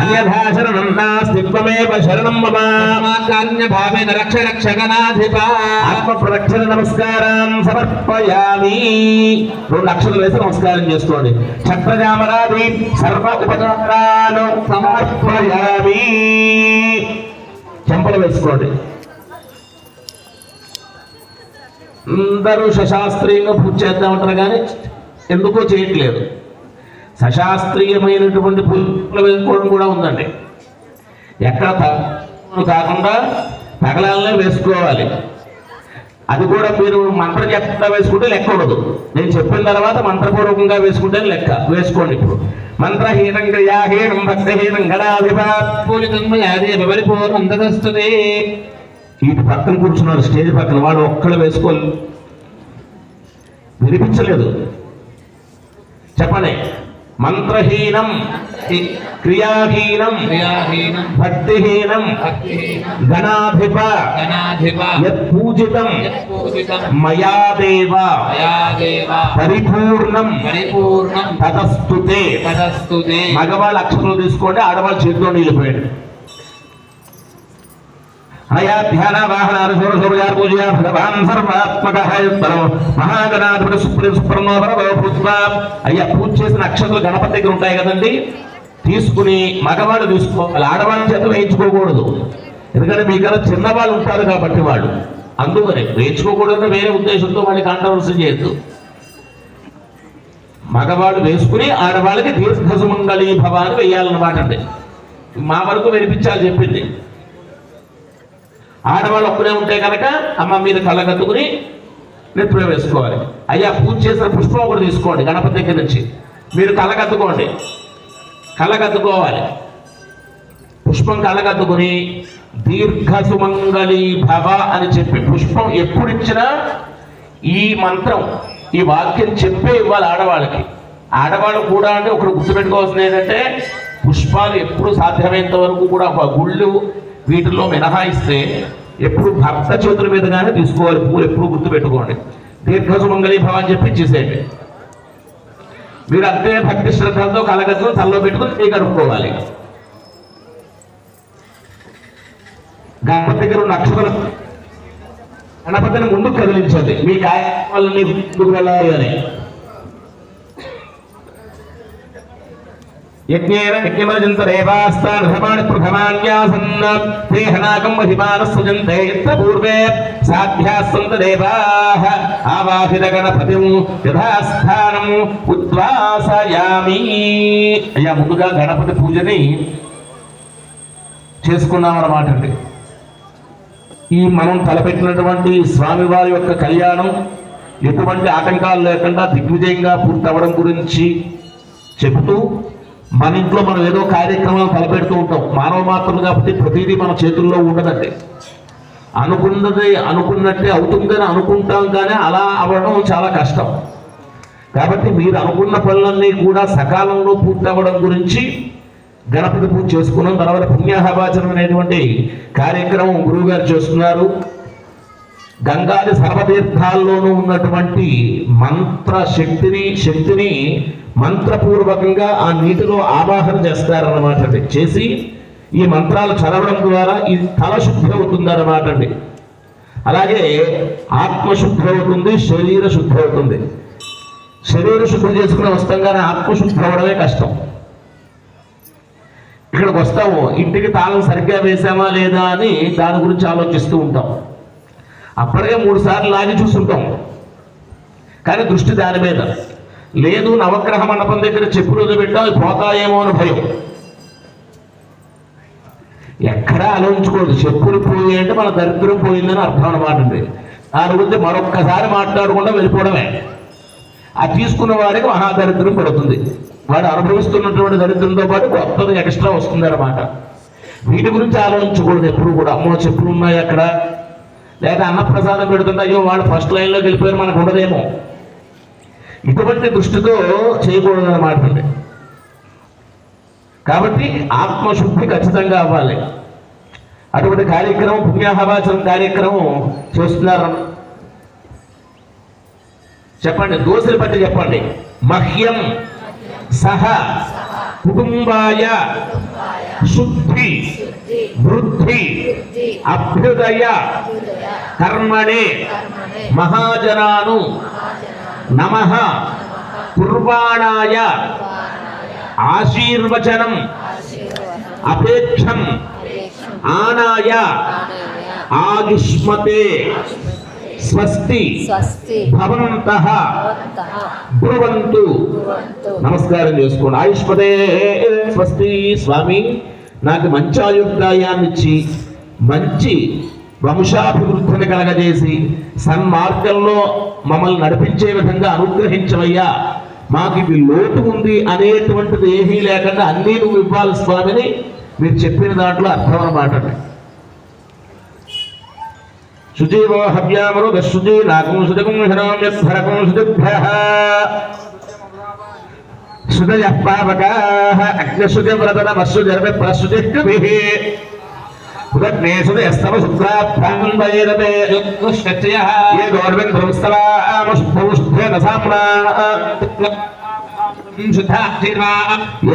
Speaker 1: అన్యథా శరణం నాస్తి త్వమేవ శరణం మమ. కారుణ్యభావేన రక్ష రక్ష గణాధిప. ఆత్మప్రదక్షిణ నమస్కారం సమర్పయామి. 2 అక్షరాలు వేసి నమస్కారం చేసుకోండి. ఛత్రజామరాది సర్వ ఉపచారాలు సమర్పయామి. చెంపలు వేసుకోండి. అందరూ సశాస్త్రీయంగా పూజ చేద్దామంటారు కానీ ఎందుకో చేయట్లేదు. సశాస్త్రీయమైనటువంటి పూజలు వేసుకోవడం కూడా ఉందండి. ఎక్కడ కాకుండా తగలాలనే వేసుకోవాలి. అది కూడా మీరు మంత్రం చెప్తా వేసుకుంటే లెక్క ఉండదు. నేను చెప్పిన తర్వాత మంత్రపూర్వకంగా వేసుకుంటే లెక్క వేసుకోండి. ఇప్పుడు మంత్రహీనం క్రియాహీనం భక్తహీనం గణాధిపూర్ణంతస్తుదే. ఇటు పక్కన కూర్చున్నారు స్టేజ్ పక్కన, వాడు ఒక్కళ్ళు వేసుకోవాలి. వినిపించలేదు. చెప్పండి. మంత్రహీనం క్రియాహీనం భక్తిహీనం గణాధిప యత్పూజితం మయా దేవ పరిపూర్ణం తదస్తుతే. మగవాళ్ళ అక్షరాలు తీసుకోండి, ఆడవాళ్ళ చేతిలో నిలిపోయాడు. అయా ధ్యాన వాహనాల షోడశోపచార పూజయా భగవాన్ సర్వాత్మకః యుక్తం మహాగణాధిపతి సుప్రమో భూత్వ. అయ్యా పూజ చేసిన అక్షతలు గణపతి దగ్గర ఉంటాయి కదండి, తీసుకుని మగవాళ్ళు తీసుకోవాలి. ఆడవాళ్ళ చేత వేయించుకోకూడదు. ఎందుకంటే మీకన్నా చిన్నవాళ్ళు ఉంటారు కాబట్టి వాళ్ళు అందుకని వేయించుకోకూడదు. వేరే ఉద్దేశంతో వాళ్ళని కాంట్రవర్సీ చేయొద్దు. మగవాళ్ళు వేసుకుని ఆడవాళ్ళకి దీర్ఘసుమంగళీ భవ అని వేయాలన్నమాట. అండి మా వరకు వినిపించాలి చెప్పింది. ఆడవాళ్ళు ఒక్కడే ఉంటే కనుక అమ్మ మీద కళ్ళగత్తుకుని నెత్తిలో వేసుకోవాలి. అయ్యా పూజ చేసిన పుష్పం ఒకటి తీసుకోండి గణపతి దగ్గర నుంచి. మీరు కళ్ళగత్తుకోండి, కళ్ళగత్తుకోవాలి. పుష్పం కళ్ళగత్తుకుని దీర్ఘసుమంగళీ భవ అని చెప్పి పుష్పం ఎప్పుడు ఇచ్చినా ఈ మంత్రం ఈ వాక్యం చెప్పే ఇవ్వాలి ఆడవాళ్ళకి. ఆడవాళ్ళు కూడా అంటే ఒకటి గుర్తుపెట్టుకోవాల్సింది ఏంటంటే, పుష్పాలు ఎప్పుడు సాధ్యమైనంత వరకు కూడా గుళ్ళు వీటిల్లో మినహాయిస్తే ఎప్పుడు భర్త చేతుల మీదుగానే తీసుకోవాలి. పూలు ఎప్పుడు గుర్తుపెట్టుకోండి. దీర్ఘసుమంగళీ భవ అని చెప్పి ఇచ్చేసేయండి. మీరు అంతే భక్తి శ్రద్ధలతో కలగత్తులు తల్లో పెట్టుకుని మీకు కడుక్కోవాలి. గణపతి దగ్గర ఉన్న అక్షరం గణపతిని ముందుకు కదిలించండి. మీ కార్యక్రమాలని ముందుకు వెళ్ళాలి అని. యజ్ఞేన యజ్ఞమజంతరేవాస్తాన్ ధర్మాణి ప్రథమాన్యాసన్న దేహనాకం మహిమానస్సజంతే యత్ర పూర్వే సాధ్యాస్సంత దేవాః ఆవాహిత గణపతిం యథాస్థానం ఉద్వాసయామి. అయ్యా ముందుగా గణపతి పూజని చేసుకున్నామన్నమాట అండి. ఈ మనం తలపెట్టినటువంటి స్వామివారి యొక్క కళ్యాణం ఎటువంటి ఆటంకాలు లేకుండా దిగ్విజయంగా పూర్తవడం గురించి చెబుతూ, మన ఇంట్లో మనం ఏదో కార్యక్రమాలు తలపెడుతూ ఉంటాం. మానవ మాత్రం కాబట్టి ప్రతిదీ మన చేతుల్లో ఉండదండి. అనుకున్నది అనుకున్నట్టే అవుతుందని అనుకుంటాం, కానీ అలా అవ్వడం చాలా కష్టం. కాబట్టి మీరు అనుకున్న పనులన్నీ కూడా సకాలంలో పూర్తి అవ్వడం గురించి గణపతి పూజ చేసుకున్నాం. తర్వాత పుణ్యాహవాచనం అనేటువంటి కార్యక్రమం గురువు గారు చేస్తున్నారు. గంగాది సర్వతీర్థాల్లోనూ ఉన్నటువంటి మంత్ర శక్తిని మంత్రపూర్వకంగా ఆ నీటిలో ఆవాహన చేస్తారన్నమాట అండి. చేసి ఈ మంత్రాలు చదవడం ద్వారా ఈ తల శుద్ధి అవుతుందన్నమాట అండి. అలాగే ఆత్మశుద్ధి అవుతుంది, శరీర శుద్ధి అవుతుంది. శరీర శుద్ధి చేసుకుని వస్తాం, కానీ ఆత్మశుద్ధి అవడమే కష్టం. ఇక్కడికి వస్తాము, ఇంటికి తాళం సరిగ్గా వేసామా లేదా అని దాని గురించి ఆలోచిస్తూ ఉంటాం. అప్పటికే 3 సార్లు లాగి చూస్తుంటాం, కానీ దృష్టి దాని మీద లేదు. నవగ్రహ మండపం దగ్గర చెప్పులు వదిలిపెట్టాం, పోతాయేమో అని భయం. ఎక్కడా ఆలోచించుకోదు. చెప్పులు పోయి అంటే మన దరిద్రం పోయిందని అర్థం అన్నమాట అండి. దాని గురించి మరొక్కసారి మాట్లాడకుండా వెళ్ళిపోవడమే. ఆ తీసుకున్న వాడికి మహాదరిద్రం పడుతుంది. వాడు అనుభవిస్తున్నటువంటి దరిద్రంతో పాటు కొత్తది ఎక్స్ట్రా వస్తుంది అన్నమాట. వీటి గురించి ఆలోచించకూడదు ఎప్పుడు కూడా. అమ్మో చెప్పులు ఉన్నాయి అక్కడ, లేదా అన్నప్రసాదం పెడుతుంటే అయ్యో వాళ్ళు ఫస్ట్ లైన్లోకి వెళ్ళిపోయారు మనకు ఉండదేమో, ఇటువంటి దృష్టితో చేయకూడదు అన్నమాట అండి. కాబట్టి ఆత్మశుద్ధి ఖచ్చితంగా అవ్వాలి. అటువంటి కార్యక్రమం పుణ్యాహవాచనం కార్యక్రమం చేస్తున్నారు. చెప్పండి, దోశలు బట్టి చెప్పండి. మహ్యం సహ కుటుంబాయ శుద్ధి వృద్ధి అభ్యుదయ కర్మణే మహాజనాను నమః కుర్వాణాయ ఆశీర్వచనం అపేక్షం ఆనాయ ఆగిష్మతే స్వస్తి భవంతః బ్రువంతు. నమస్కారం చేసుకోండి. ఆయుష్మతే స్వస్తి. స్వామి నాకు మంచి ఆయుర్దాయాన్ని ఇచ్చి మంచి వంశాభివృద్ధిని కలగజేసి సన్మార్గంలో మమ్మల్ని నడిపించే విధంగా అనుగ్రహించవయ్యా. మాకు ఇది లోటు ఉంది అనేటువంటిది ఏమీ లేకుండా అన్నీ నువ్వు ఇవ్వాలి స్వామిని మీరు చెప్పిన దాంట్లో అర్థం అన్నమాట. శుచీవో హవ్యామరు దశుచి నాకం శుచకం శనామ్యద్ధరకం శుచిభ్యః శుచయః పావకాః అగ్నిశుచివ్రతనమశుచిర్వి ప్రశుచిః ఉదగ్నేశుదయస్తవ శుక్రాభ్యాన్వయేరతే యుక్తశ్చయః ఏ గౌర్వింద్రమస్తవామశుద్ధేన సామ్నా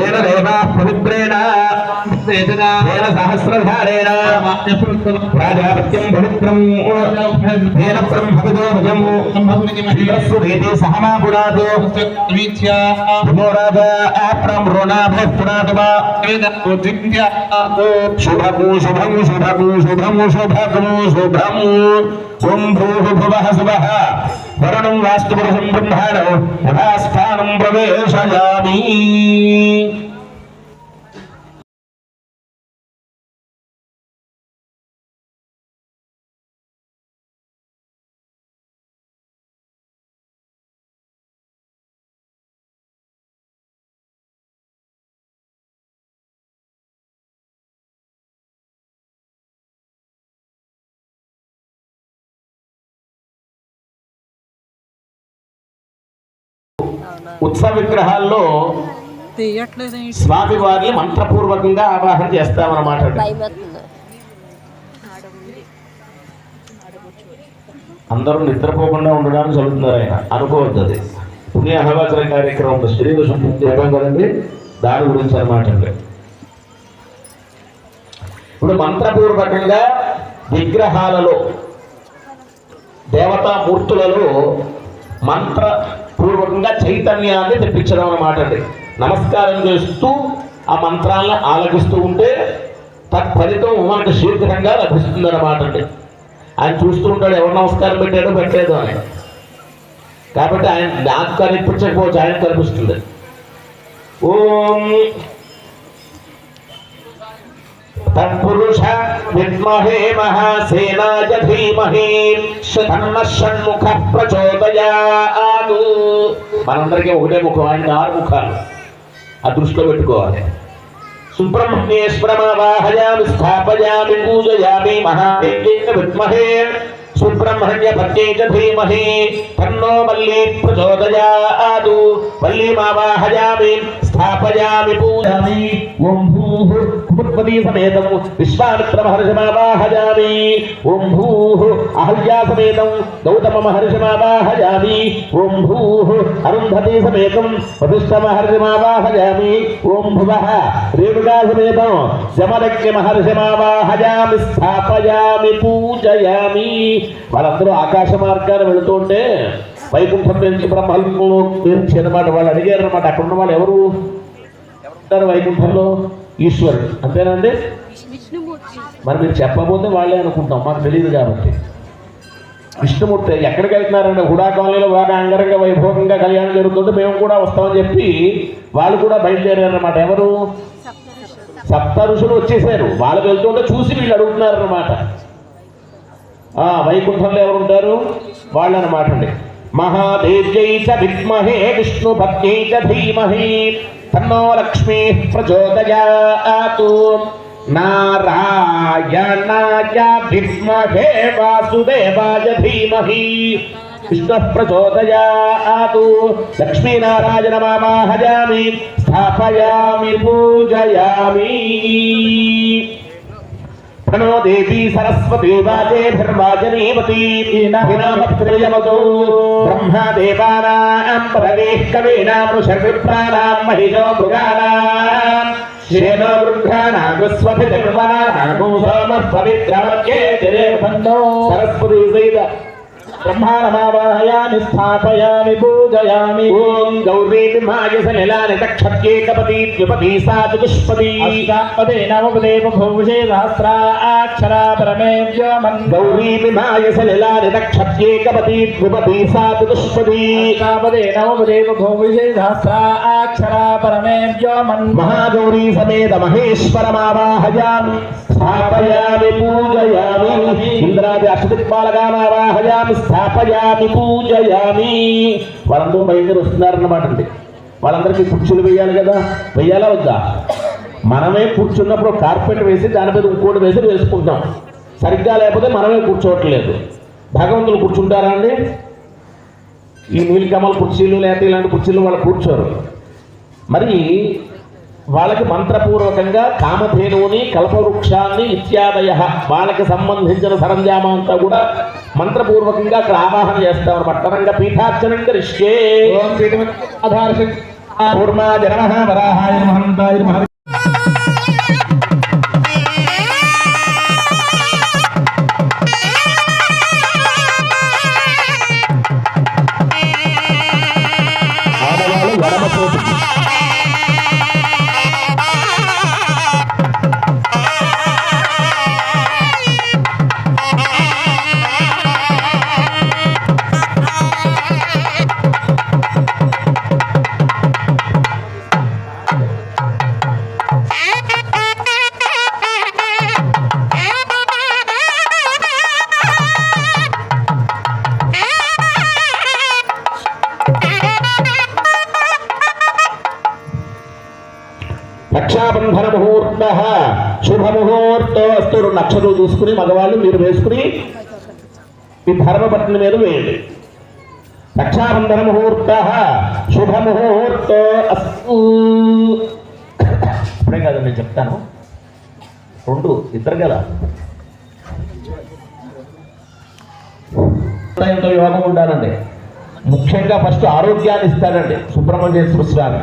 Speaker 1: ఏన దేవాః పవిత్రేణ ఏన సహస్రధారేణ ప్రాజాపత్యం పవిత్రం ఏన బ్రహ్మవిదో భజం శ్రీరస్సుదేతి సహమాపునాతో విమోరాజా ఆప్రమృణాభః పునాతుమా శుభము శుభము శుభము శుభము శుభము శుభము. ఓం భూర్భువః శుభః వరుణం వాస్తు పురుషం బ్రహ్మాణం యథాస్థానం ప్రవేశయామి. ఉత్సవ విగ్రహాల్లో స్వామి వారిని మంత్రపూర్వకంగా ఆవాహన చేస్తామన్నమాట. అందరూ నిద్రపోకుండా ఉండడానికి చదువుతున్నారు ఆయన, అనుకోవద్దు. అది పుణ్య అహవాచన కార్యక్రమం శ్రీకృష్ణ చేయడం కదండి, దాని గురించి అనమాట అండి. ఇప్పుడు మంత్రపూర్వకంగా విగ్రహాలలో దేవతామూర్తులలో మంత్రపూర్వకంగా చైతన్యాన్ని తెప్పించడం అన్నమాట అండి. నమస్కారం చేస్తూ ఆ మంత్రాలను ఆలకిస్తూ ఉంటే తత్ఫలితం మనకు శీఘ్రంగా లభిస్తుంది అన్నమాట అండి. ఆయన చూస్తూ ఉంటాడు ఎవరు నమస్కారం పెట్టాడో పెట్టలేదు అని, కాబట్టి ఆయన నాకు కనిపించకపోవచ్చు, ఆయన కనిపిస్తుంది. ఓం తత్పురుష విద్మహే మహాసేనాయ ధీమహి తన్నః షణ్ముఖ ప్రచోదయాత్. మనందరికీ ఒకటే ముఖం, ఆయన 6 ముఖాలు, ఆ దృష్టిలో పెట్టుకోవాలి. సుబ్రహ్మణ్యేశ్వరమావాహయామి స్థాపయామి పూజయామి మహాదేవ్యేన విద్మహే సుబ్రహ్మణ్య పత్యై చ ధీమహి తన్నో వల్లీ ప్రచోదయాత్. వల్లీమావాహయామి స్థాపయామి పూజయామి. ఓం భూః కుముద్వతీ సమేతం విశ్వామిత్ర మహర్షిమావాహయామి. ఓం భూః అహల్యా సమేతం గౌతమ మహర్షిమావాహయామి. ఓం భూః అరుంధతీ సమేతం వశిష్ఠ మహర్షిమావాహయామి. ఓం భువః రేణుకా సమేతం జమదగ్ని మహర్షిమావాహయామి స్థాపయామి పూజయామి. వాళ్ళందరూ ఆకాశ మార్గాన్ని వెళుతుంటే వైకుంఠం నుంచి బ్రహ్మలో అనమాట. వాళ్ళు అడిగారు అనమాట, అక్కడ ఉన్న వాళ్ళు ఎవరు ఉంటారు వైకుంఠంలో? ఈశ్వరుడు, అంతేనండి. మరి మీరు చెప్పబోతే వాళ్ళే అనుకుంటాం, మాకు తెలియదు కాబట్టి. విష్ణుమూర్తి ఎక్కడికి వెళ్తున్నారంటే హుడా కాలనీలో బాగా అంగరంగ వైభవంగా కళ్యాణం జరుగుతుంటే మేము కూడా వస్తామని చెప్పి వాళ్ళు కూడా బయలుదేరారనమాట. ఎవరు? సప్త ఋషులు వచ్చేసారు. వాళ్ళు వెళ్తుంటే చూసి వీళ్ళు అడుగుతున్నారు అనమాట. వైకుంఠంలో ఎవరు ఉంటారు? వాళ్ళు అనమాట అండి. మహాదేవ్యై చ విద్మహే విష్ణు పత్యై చ ధీమహి తన్నో లక్ష్మీ ప్రచోదయాత్. నారాయణాయ విద్మహే వాసుదేవాయ ధీమహి విష్ణు ప్రచోదయాత్. లక్ష్మీనారాయణమావాహయామి స్థాపయామి పూజయామి. ప్రణో దేవీ సరస్వతి వాజేభిర్వాజనీవతీ నామత్రయమతో బ్రహ్మదేవానాం పరవేః కవీనాం ఋషిర్విప్రాణాం మహిషో మృగాణాం శ్రేణో వృద్ధానాం విశ్వభిర్వనానాం సోమః పవిత్రమధ్యే దిరేభన్నో. సరస్వతి సైత బ్రహ్మాణమావాహయామి స్థాపయామి పూజయామి. ఓం గౌరీ బింబాయ సలిలాని తక్షత్యేకపతి ద్విపతి సా చతుష్పతి అష్టాపదే నవపదే బభూషే సహస్రాక్షరా పరమే వ్యోమన్. గౌరీ బింబాయ సలిలాని తక్షత్యేకపతి ద్విపతి సా చతుష్పతి అష్టాపదే నవపదే బభూషే సహస్రాక్షరా పరమే వ్యోమన్. మహాగౌరీ సమేత మహేశ్వరమావాహయామి స్థాపయామి పూజయామి. ఇంద్రాది అష్టదిక్పాలకామావాహయామి స్థాపయామి పూజయామి. వాళ్ళందరూ బయలుదేరి వస్తున్నారన్నమాట అండి. వాళ్ళందరికీ కుర్చీలు వేయాలి కదా, వేయాలా వద్దా? మనమే కూర్చున్నప్పుడు కార్పెట్ వేసి దాని మీద ఇంకోటి వేసి వేసుకుంటాం. సరిగ్గా లేకపోతే మనమే కూర్చోవట్లేదు. భగవంతులు కూర్చుంటారా అండి? ఈ నీలికమల కుర్చీలు లేకపోతే ఇలాంటి కుర్చీలు వాళ్ళు కూర్చోరు. మరి వాళ్ళకి మంత్రపూర్వకంగా కామధేనువుని కల్పవృక్షాన్ని ఇత్యాదయ వాళ్ళకి సంబంధించిన సరంజామా అంతా కూడా మంత్రపూర్వకంగా అక్కడ ఆవాహన చేస్తామని పట్టరంగా పీఠార్చనం కరిష్యే. కూర్మాయ నమః వరాహాయ నమః హంతాయ నమః. రక్షాబంధన ముహూర్త శుభముహూర్తోస్తు. 2 అక్షరాలు చూసుకుని మగవాళ్ళు మీరు వేసుకుని మీ ధర్మపత్ని మీద వేయండి. రక్షాబంధన ముహూర్త శుభముహూర్తో అస్తు. ఇప్పుడే కాదు నేను చెప్తాను, ఇద్దరు కదా ఎంతో యోగం ఉండాలండి. ముఖ్యంగా ఫస్ట్ ఆరోగ్యాన్ని ఇస్తాడండి సుబ్రహ్మణ్యేశ్వర స్వామి.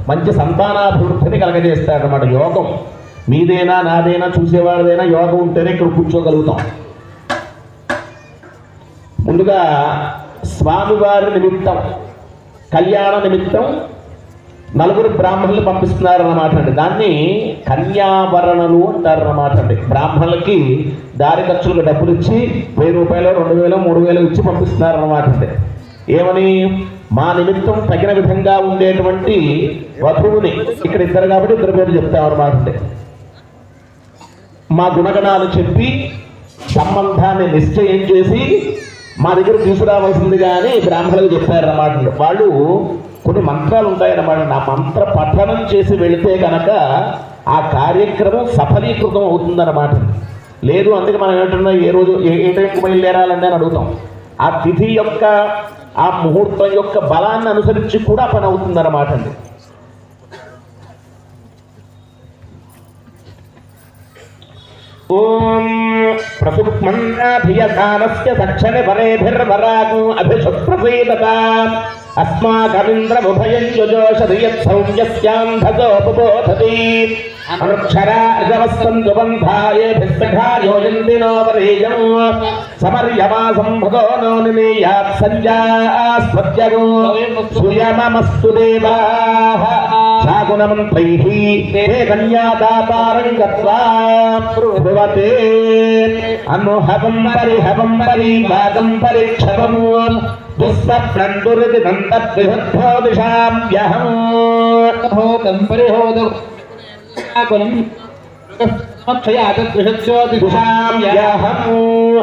Speaker 1: మంచి సంతానాభివృద్ధిని కలగజేస్తాడనమాట. యోగం మీదైనా నాదైనా చూసేవాడిదైనా యోగం ఉంటేనే ఇక్కడ కూర్చోగలుగుతాం. ముందుగా స్వామివారి నిమిత్తం కళ్యాణ నిమిత్తం నలుగురు బ్రాహ్మణులు పంపిస్తున్నారన్నమాట అండి. దాన్ని కన్యావరణలు అంటారన్నమాట అండి. బ్రాహ్మణులకి దారి ఖర్చులకు డబ్బులు ఇచ్చి 1000 రూపాయలు 2000 3000 ఇచ్చి పంపిస్తున్నారన్నమాట అండి. ఏమని? మా నిమిత్తం తగిన విధంగా ఉండేటువంటి వధువుని, ఇక్కడ ఇద్దరు కాబట్టి ఇద్దరు పేరు చెప్తామన్నమాట అండి. మా గుణగణాలు చెప్పి సంబంధాన్ని నిశ్చయం చేసి మా దగ్గర తీసుకురావాల్సిందిగా అని బ్రాహ్మణులకు చెప్పారన్నమాట. వాళ్ళు కొన్ని మంత్రాలు ఉంటాయన్నమాట. ఆ మంత్ర పఠనం చేసి వెళితే కనుక ఆ కార్యక్రమం సఫలీకృతం అవుతుందన్నమాట. లేదు అందుకే మనం ఏంటన్నా ఏ రోజు ఏ టైంకి బయలుదేరాలండి అని అడుగుతాం. ఆ తిథి యొక్క ఆ ముహూర్తం యొక్క బలాన్ని అనుసరించి కూడా పని అవుతుందన్నమాట అండి. ఓం ప్రసుప్మన్నాభియధానస్య సక్షణి వరేభిర్వరాగో అభిషుప్రసీదత అస్మాకమింద్రముభయం యుజోషధియత్ సౌమ్యస్యాంధజోపబోధతి అనుక్షరాజవస్తంతు బంధాయేభిస్సఖాయోజంతి నో వరేయం సమర్యమాసం భగో నో నినీయాత్ సంజాస్పత్యగో సూయమమస్తు దేవాః శాగుణమంత్రైః తే కన్యాదాతారం గత్వా భువతే అనుహవం పరిహవం పరివాదం పరిక్షవం దుస్సప్నందురిది దంతద్విహుద్ధో దిశామ్యహం హోతం పరిహోదో కులం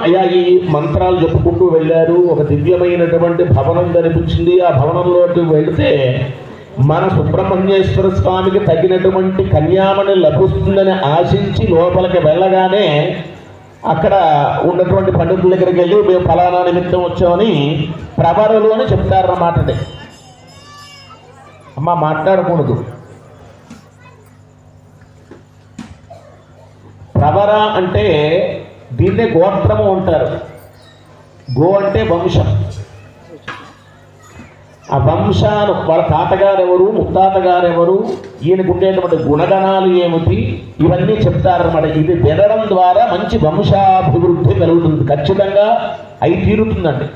Speaker 1: అయ్యా ఈ మంత్రాలు చెప్పుకుంటూ వెళ్ళారు. ఒక దివ్యమైనటువంటి భవనం కనిపించింది. ఆ భవనంలోకి వెళితే మన సుబ్రహ్మణ్యేశ్వర స్వామికి తగినటువంటి కన్యామణి లభిస్తుందని ఆశించి లోపలికి వెళ్ళగానే అక్కడ ఉన్నటువంటి పండితుల దగ్గరికి వెళ్ళి మేము ఫలానా నిమిత్తం వచ్చామని ప్రవరలు అని చెప్తారన్నమాట. అమ్మ మాట్లాడకూడదు. ప్రవర అంటే దీన్నే గోత్రము అంటారు. గో అంటే వంశం. ఆ వంశాలు వాళ్ళ తాతగారెవరు ముత్తాతగారెవరు ఈయనకు ఉండేటువంటి గుణగణాలు ఏమిటి ఇవన్నీ చెప్తారన్నమాట. ఇది వినడం ద్వారా మంచి వంశాభివృద్ధి కలుగుతుంది. ఖచ్చితంగా అయి తీరుతుందండి.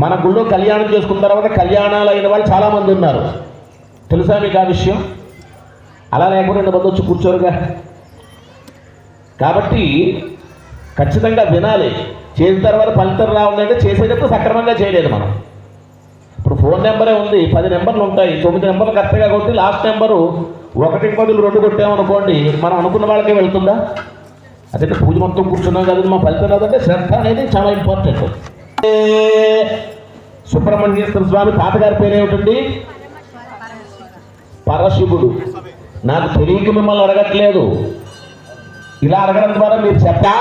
Speaker 1: మన గుళ్ళో కళ్యాణం చేసుకున్న తర్వాత కళ్యాణాలు అయిన వాళ్ళు చాలామంది ఉన్నారు. తెలుసా మీకు ఆ విషయం? అలా లేకుండా ఇంతమంది వచ్చి కూర్చోరుగా. కాబట్టి ఖచ్చితంగా వినాలి. చేసిన తర్వాత ఫలితం రావాలంటే చేసేటప్పుడు సక్రమంగా చేయలేదు మనం. ఇప్పుడు ఫోన్ నెంబరే ఉంది, 10 నెంబర్లు ఉంటాయి, 9 నెంబర్లు కరెక్ట్గా కొట్టి లాస్ట్ నెంబరు 1కి బదులు 2 కొట్టామనుకోండి, మనం అనుకున్న వాళ్ళకే వెళ్తుందా? అదే పూజ మొత్తం కూర్చున్నాం కదా మా ఫలితం రాదంటే శ్రద్ధ అనేది చాలా ఇంపార్టెంట్. సుబ్రహ్మణ్యేశ్వర స్వామి తాతగారి పేరు ఏమిటండి? పరశివుడు. నాకు తెలియక మిమ్మల్ని అడగట్లేదు, ఇలా అడగడం ద్వారా మీరు చెప్పా.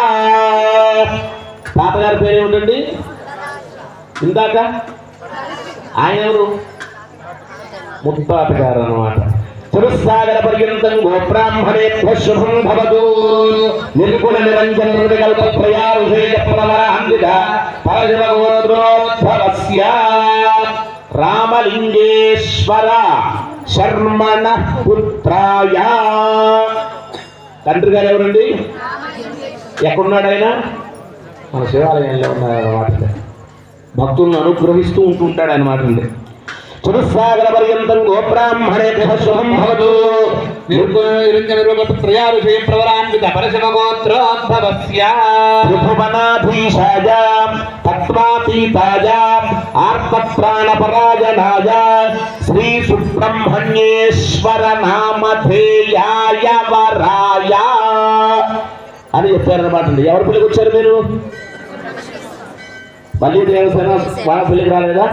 Speaker 1: తాతగారి పేరు ఏమిటండి? ఇందాక ఆయన ఎవరు? ముత్తాత గారు అన్నమాట. చతుస్సాగర పర్యంతం గోబ్రాహ్మణేభ్య శుభం భవతు. నిర్గుణ నిరంజన నిర్వికల్ప త్రయారుషేయ ప్రవరాన్విత పరశివగోత్రోద్భవస్య రామలింగేశ్వర శర్మణ పుత్రాయ. తండ్రి గారు ఎవరండి? ఎక్కడున్నాడు ఆయన? మన శివాలయంలో ఉన్నారన్నమాట. భక్తులను అనుగ్రహిస్తూ ఉంటుంటాడు అన్నమాట అండి. చతుస్సాగర పర్యంతం గోబ్రాహ్మణేభ్య శుభం భవతు. త్రయారుషేయ ప్రవరాన్విత పరశివగోత్రోద్భవస్య త్రిభువనాధీశాయ తత్వాతీతాయ ఆర్తత్రాణపరాయణాయ శ్రీ సుబ్రహ్మణ్యేశ్వర నామధేయాయ వరాయ అని చెప్పారన్నమాట అండి. ఎవరి పిల్లకి వచ్చారు మీరు? మళ్ళీ దేవసేన వాళ్ళ పెళ్ళికి రాలేదా?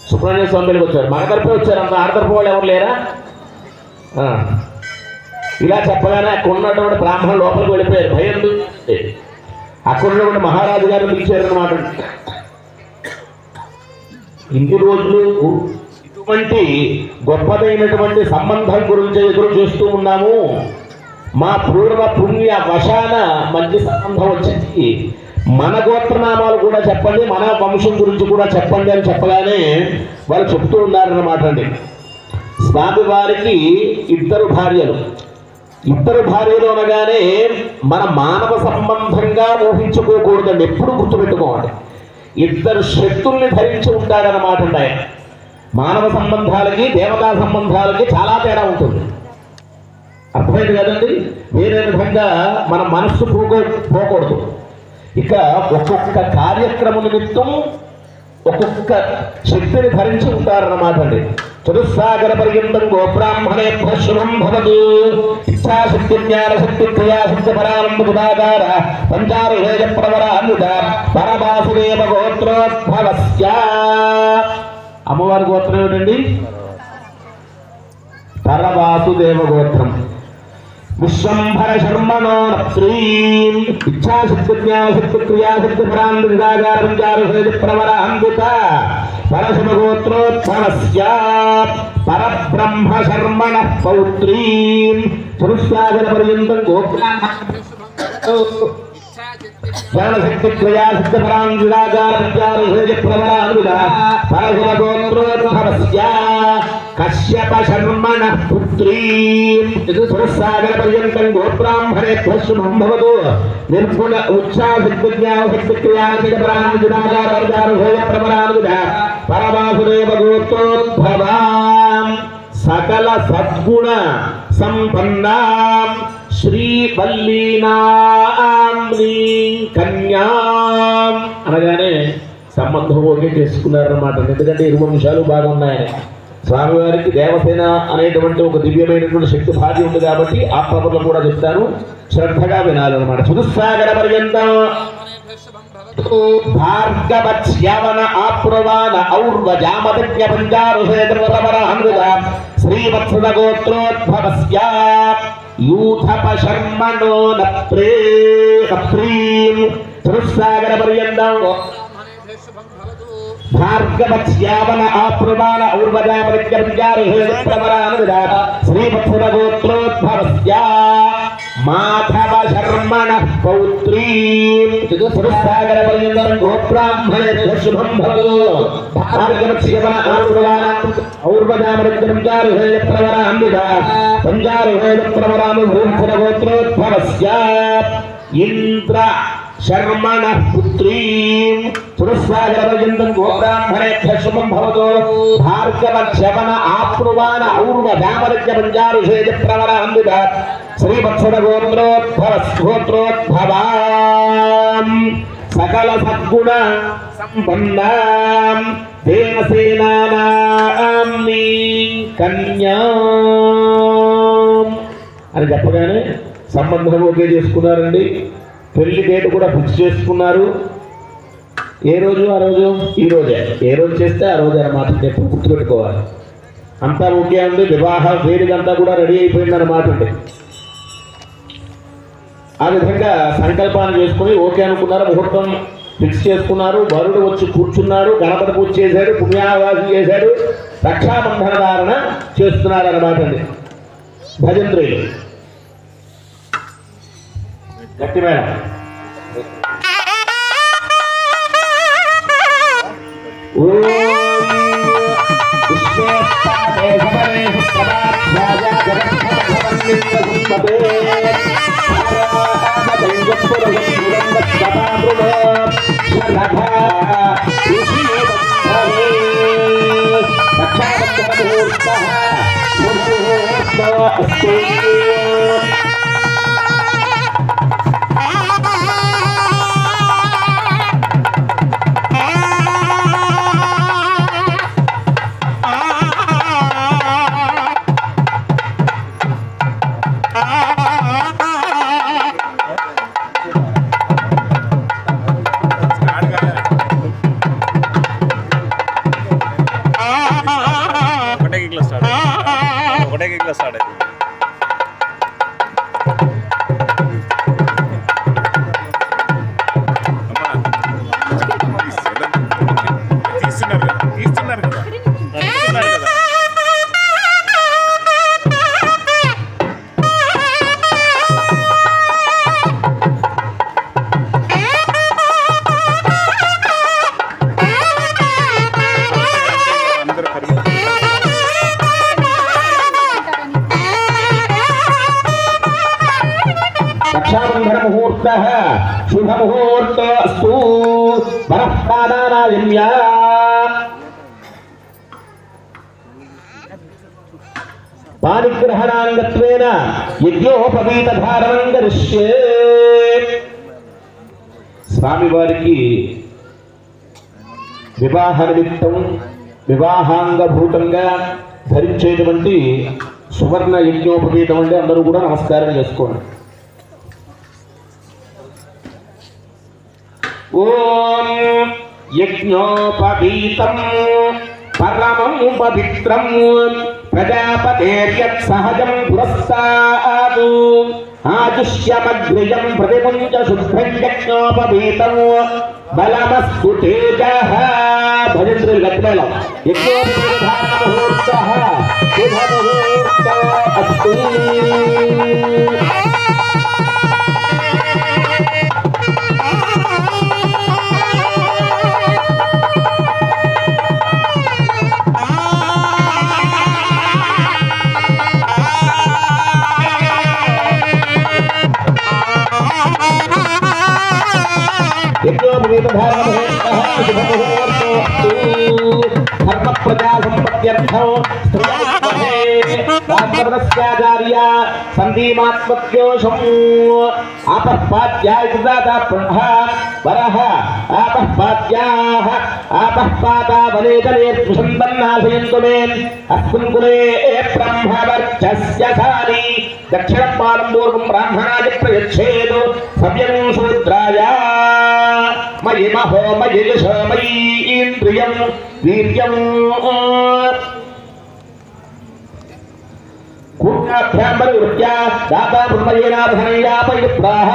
Speaker 1: సుబ్రహ్మణ్య స్వామి పెళ్ళికి వచ్చారు. మన తరఫే వచ్చారు. అంత ఆడతరపు వాళ్ళు ఎవరు లేరా? ఇలా చెప్పగానే అక్కడ ఉన్నటువంటి బ్రాహ్మణులు లోపలికి వెళ్ళిపోయారు. భయం అక్కడ ఉన్నటువంటి మహారాజు గారిని పిలిచారన్నమాట. ఇన్ని రోజులు ఇటువంటి గొప్పదైనటువంటి సంబంధం గురించి ఎదురు చూస్తూ ఉన్నాము. మా పూర్వ పుణ్య వశాన మంచి సంబంధం వచ్చింది, మన గోత్రనామాలు కూడా చెప్పండి, మన వంశం గురించి కూడా చెప్పండి అని చెప్పగానే వాళ్ళు చెప్తూ ఉన్నారన్నమాట అండి. స్వామి వారికి ఇద్దరు భార్యలు అనగానే మన మానవ సంబంధంగా ఊహించుకోకూడదండి, ఎప్పుడు గుర్తుపెట్టుకోవాలి. ఇద్దరు శక్తుల్ని ధరించి ఉంటారన్నమాట అండి. ఆయన మానవ సంబంధాలకి దేవతా సంబంధాలకి చాలా తేడా ఉంటుంది, అర్థమైంది కదండి. వేరే విధంగా మన మనస్సు పోకూడదు. ఇక ఒక్కొక్క కార్యక్రమ నిమిత్తం ఒక్కొక్క శక్తిని ధరించి ఉంటారన్నమాట అండి. చతుస్సాగర పర్యంతం గోబ్రాహ్మణేభ్యః శుభం భవతు. ఇచ్ఛాశక్తి జ్ఞానశక్తి క్రియాశక్తి పరానంద గుణాగార పంచారుహేయ ప్రవరాన్విత పరవాసుదేవ గోత్రోద్భవస్య. అమ్మవారి గోత్రం ఏమిటండి? పరవాసుదేవ గోత్రం. విశ్వంభర శర్మణో శ్రీం ఇచ్ఛాశక్తి జ్ఞానశక్తి క్రియాశక్తి పరాన్వితాగార పంచారుహేయ ప్రవరాన్విత పరశుభగోత్రోద్భవస్య పరబ్రహ్మ శర్మణ పౌత్రీం చతుస్సాగర పర్యంతం జ్ఞానశక్తి క్రియాశక్తి పరాన్వితాగార పంచారుహేయ ప్రవరాన్విత పరశుభగోత్రోద్భవస్య కశ్యప శర్మణ పుత్రీం చతుస్సాగర పర్యంతం గోబ్రాహ్మణేభ్యః శుభం భవతు. నిర్గుణ ఉచ్ఛాశక్తి జ్ఞానశక్తి క్రియాశక్తి పరాన్వితాగార పంచారుహేయ ప్రవరాన్విత పరవాసుదేవ గోత్రోద్భవాం సకల సద్గుణ సంపన్నాం శ్రీవల్లీనాం కన్యాం అనగానే సంబంధం ఓకే చేసుకున్నారన్నమాట. ఎందుకంటే 20 నిమిషాలు బాగున్నాయని. స్వామివారికి దేవసేన అనేటువంటి ఒక దివ్యమైనటువంటి శక్తి భార్య ఉంది కాబట్టి ఆ ప్రబులు కూడా చెప్తాను, శ్రద్ధగా వినాలన్నమాట. చతుస్సాగర పర్యంతం భార్గవశ్యవన ఆప్రవాన ఔర్వజామదజ్ఞ పంచారుహేద్రవరవరాన్విత శ్రీవత్సద గోత్రోద్భవస్య యూథప శర్మణో నప్రీం చతుస్సాగర పర్యంతం భార్గవశ్యావన ఆప్రవాన ఔర్వజామదజ్ఞ పంచారుహేద్రవరవరాన్విత శ్రీవత్సద గోత్రోద్భవస్య మాధవ శర్మణ పౌత్రీం చతుస్సాగర పర్యంతం గోబ్రాహ్మణేభ్యః శుభం భవతు. భార్గవశ్యవన ఆప్రవాన ఔర్వజామదజ్ఞ పంచారుహేయ ప్రవరాన్విత పంచారుహేయ ప్రవరాన్విత గోత్రోద్భవస్య ఇంద్ర శర్మణ పుత్రీం చతుస్సాగర పర్యంతం గోబ్రాహ్మణేభ్యః శుభం భవతు. భార్గవశ్యవన ఆప్రవాన ఔర్వజామదజ్ఞ పంచారుహేయ ప్రవరాన్విత శ్రీవత్సద గోత్రోద్భవాం సకల సద్గుణ సంపన్నాం దేవసేనానాం కన్యాం అని చెప్పగానే సంబంధం ఓకే చేసుకున్నారండి. పెళ్లి డేట్ కూడా ఫిక్స్ చేసుకున్నారు. ఏ రోజు ఆ రోజు ఈ రోజే, ఏ రోజు చేస్తే ఆ రోజు అన్నమాట. ఎప్పుడు గుర్తుపెట్టుకోవాలి. అంతా ఓకే అండి. వివాహ వేడికంతా కూడా రెడీ అయిపోయింది అన్నమాట అండి. ఆ విధంగా సంకల్పాన్ని చేసుకుని ఓకే అనుకున్నారు, ముహూర్తం ఫిక్స్ చేసుకున్నారు. వరుడు వచ్చి కూర్చున్నాడు, గణపతి పూజ చేశాడు, పుణ్యావాసం చేశాడు, రక్షాబంధన ధారణ చేస్తున్నారు అన్నమాట అండి. భజంత్రులు గట్టి మేడం.
Speaker 3: ఒకటే కిక్లో స్టార్ట్ అయింది. తీస్తున్నారు కదా,
Speaker 1: శుభముహూర్తోస్తు వరఃపాదానాయమ్య పాణిగ్రహణాంగత్వేన యజ్ఞోపవీతధారణం కరిష్యే. స్వామివారికి వివాహ నిమిత్తం వివాహాంగభూతంగా ధరించేటువంటి సువర్ణ యజ్ఞోపవీతం అంటే అందరూ కూడా నమస్కారం చేసుకోండి. ఓం యజ్ఞోపవీతం పరమం పవిత్రం ప్రజాపతేర్యత్ సహజం పురస్తాదు ఆజుష్యమగ్నియం ప్రతిముంచ శుభ్రం యజ్ఞోపవీతం బలమస్తు తేజః. భజంత్రులు గట్టిమేళం. యజ్ఞోపవీతః శుభముహూర్తో అస్తు. ధర్మ ప్రజా సంపత్త్యర్థం స్త్రియాచార్య సంధీమాత్మత్యోషం ఆపఃపాద్యాయ బ్రహ్మ వరః ఆపఃపాద్యాః ఆపఃపాదావలేతలేర్పుషందన్నాశయంతు మే అస్మిన్ కులే బ్రహ్మవర్చస్య సారి దక్షిణం పాదం పూర్వం బ్రాహ్మణాయ ప్రయచ్ఛేదు సవ్యం శూద్రాయ మయి మహో మయి యశో మయి ఇంద్రియం వీర్యం కూర్ణాభ్యాంబరవృత్యా దాతా బ్రహ్మయేనార్హణీయాపయుక్తాః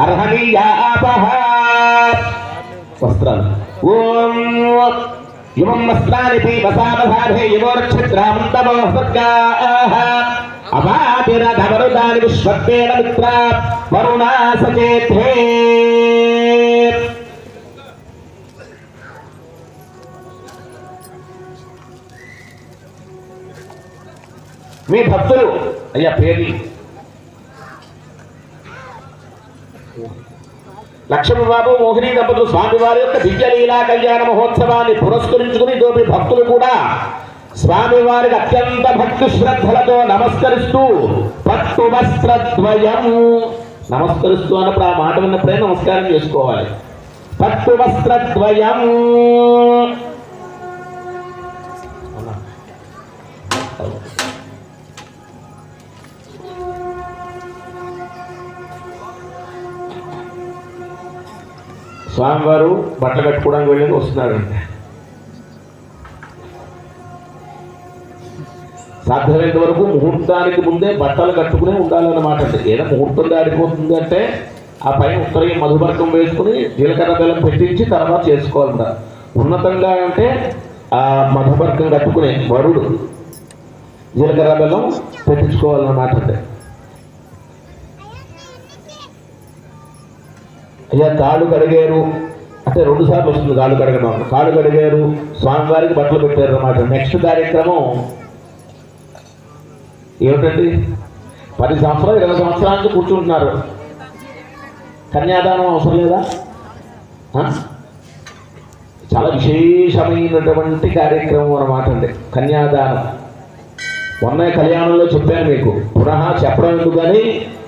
Speaker 1: అర్హణీయాపః. వస్త్రాలు. ఓం ఇమం వస్త్రాని పీవసామసాధే యువోర్ఛద్రామంతమో సర్గాః అవాతిరధమరుదాని విశ్వత్వేన మిత్ర వరుణా సచేత్రే. మీ భక్తులు అయ్యా పేరు లక్ష్మీ బాబు మోహిని దంపతులు స్వామివారి యొక్క దివ్యలీలా కళ్యాణ మహోత్సవాన్ని పురస్కరించుకుని దోపి భక్తులు కూడా స్వామివారికి అత్యంత భక్తి శ్రద్ధలతో నమస్కరిస్తూ పట్టు వస్త్రద్వయం. నమస్కరిస్తూ అన్నప్పుడు ఆ మాట విన్నప్పుడే నమస్కారం చేసుకోవాలి. పట్టు వస్త్రద్వయం స్వామివారు బట్టలు కట్టుకోవడానికి వెళ్ళి వస్తున్నారండి. సాధ్యమైనంత వరకు ముహూర్తానికి ముందే బట్టలు కట్టుకునే ఉండాలన్నమాట. అంటే ఏదో ముహూర్తం దాడిపోతుంది అంటే ఆ పైన ఉత్తరయ్య మధుబర్కం వేసుకుని జీలకర్ర బెల్లం పెట్టించి తర్వాత చేసుకోవాలంట. ఉన్నతంగా అంటే ఆ మధుబర్కం కట్టుకునే వరుడు జీలకర్ర బెల్లం పెట్టించుకోవాలన్నమాట. అంటే అయ్యా కాళ్ళు కడిగారు అంటే 2 సార్లు వస్తుంది కాళ్ళు కడగడం. కాళ్ళు కడిగారు, స్వామివారికి బట్టలు పెట్టారు అన్నమాట. నెక్స్ట్ కార్యక్రమం ఏమిటండి? 10 సంవత్సరాలు 20 సంవత్సరాల నుంచి కూర్చుంటున్నారు. కన్యాదానం అవసరం లేదా? చాలా విశేషమైనటువంటి కార్యక్రమం అన్నమాట అండి కన్యాదానం. మొన్న కళ్యాణంలో చెప్పాను మీకు, పునః చెప్పడం ఎందుకు కానీ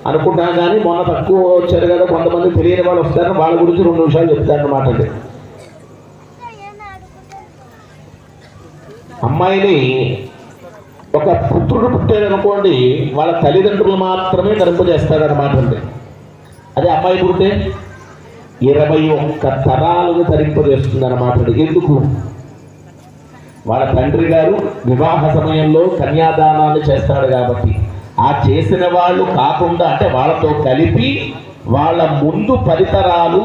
Speaker 1: అనుకుంటాను. కానీ మొన్న తక్కువ వచ్చారు కదా, కొంతమంది తెలియని వాళ్ళు వస్తారు, వాళ్ళ గురించి 2 నిమిషాలు చెప్తారన్నమాట అండి. అమ్మాయిని ఒక పుత్రుడు పుట్టాడు అనుకోండి, వాళ్ళ తల్లిదండ్రులు మాత్రమే తరింపజేస్తారన్నమాట అండి. అదే అమ్మాయి పుడితే 21 తరాలను తరింపజేస్తుంది అన్నమాట అండి. ఎందుకు? వాళ్ళ తండ్రి గారు వివాహ సమయంలో కన్యాదానాన్ని చేస్తాడు కాబట్టి. ఆ చేసిన వాళ్ళు కాకుండా అంటే వాళ్ళతో కలిపి వాళ్ళ ముందు 10 తరాలు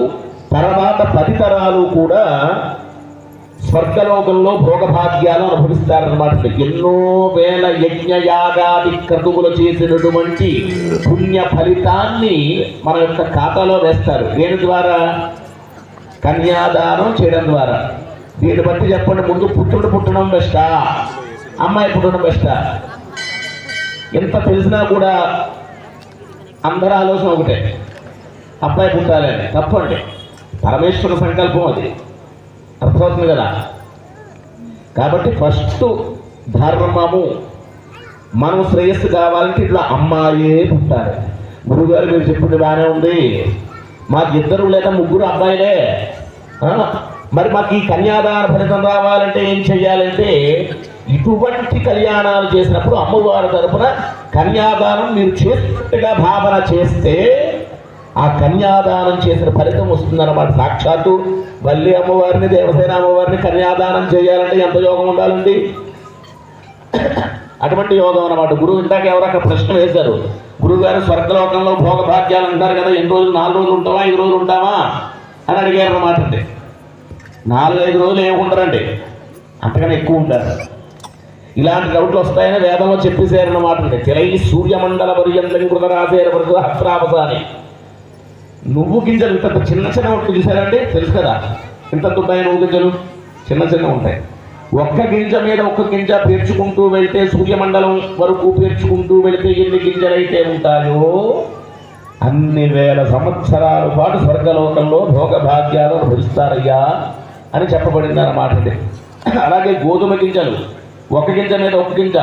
Speaker 1: తర్వాత 10 తరాలు కూడా స్వర్గలోకంలో భోగభాగ్యాలు అనుభవిస్తారన్నమాట. ఎన్నో వేల యజ్ఞయాగాది క్రతువులు చేసినటువంటి పుణ్య ఫలితాన్ని మన యొక్క ఖాతాలో వేస్తారు. దేని ద్వారా? కన్యాదానం చేయడం ద్వారా. దీన్ని బట్టి చెప్పండి, ముందు పుత్రుడు పుట్టడం బెస్టా, అమ్మాయి పుట్టడం బెస్టా? ఎంత తెలిసినా కూడా అందరి ఆలోచన ఒకటే. అబ్బాయి పుట్టాలని తప్పండి. పరమేశ్వర సంకల్పం అది, అర్థమవుతుంది కదా. కాబట్టి ఫస్ట్ ధర్మము, మనం శ్రేయస్సు కావాలంటే ఇట్లా అమ్మాయే పుట్టాలి. గురువుగారు మీరు చెప్పింది బాగానే ఉంది, మాకు 2 లేదా 3 అబ్బాయిలే, మరి మాకు ఈ కన్యాదాన ఫలితం రావాలంటే ఏం చెయ్యాలంటే ఇటువంటి కళ్యాణాలు చేసినప్పుడు అమ్మవారి తరపున కన్యాదానం మీరు చేసినట్టుగా భావన చేస్తే ఆ కన్యాదానం చేసిన ఫలితం వస్తుందన్నమాట. సాక్షాత్తు వల్లి అమ్మవారిని, దేవసేన అమ్మవారిని కన్యాదానం చేయాలంటే ఎంత యోగం ఉండాలండి? అటువంటి యోగం అన్నమాట. గురువు ఇందాక ఎవరొక ప్రశ్న వేశారు, గురువుగారు స్వర్గలోకంలో భోగభాగ్యాలు అంటారు కదా, ఎన్ని రోజులు, 4 రోజులు ఉంటావా, 5 రోజులు ఉంటావా అని అడిగారు అన్నమాట. అండి 4-5 రోజులు ఏముంటారండి, అంతకన్నా ఎక్కువ ఉంటారు. ఇలాంటి డౌట్లు వస్తాయని వేదంలో చెప్పేశారన్నమాట. అండి తిరై సూర్యమండల పర్యంతం కృతరాశేర సహస్రావసాని. నువ్వు గింజలు ఇంత చిన్న చిన్న ఉంటాయి చూసారండి, తెలుసు కదా, ఇంత ఉంటాయి నువ్వు గింజలు, చిన్న చిన్న ఉంటాయి. ఒక్క గింజ మీద ఒక్క గింజ పేర్చుకుంటూ వెళ్తే, సూర్యమండలం వరకు పేర్చుకుంటూ వెళితే ఎన్ని గింజలైతే ఉంటాయో అన్ని వేల సంవత్సరాల పాటు స్వర్గలోకంలో భోగభాగ్యాలు అనుభవిస్తారయ్యా అని చెప్పబడింది అన్నమాట. అలాగే గోధుమ గింజలు ఒక గింజ మీద ఒక గింజ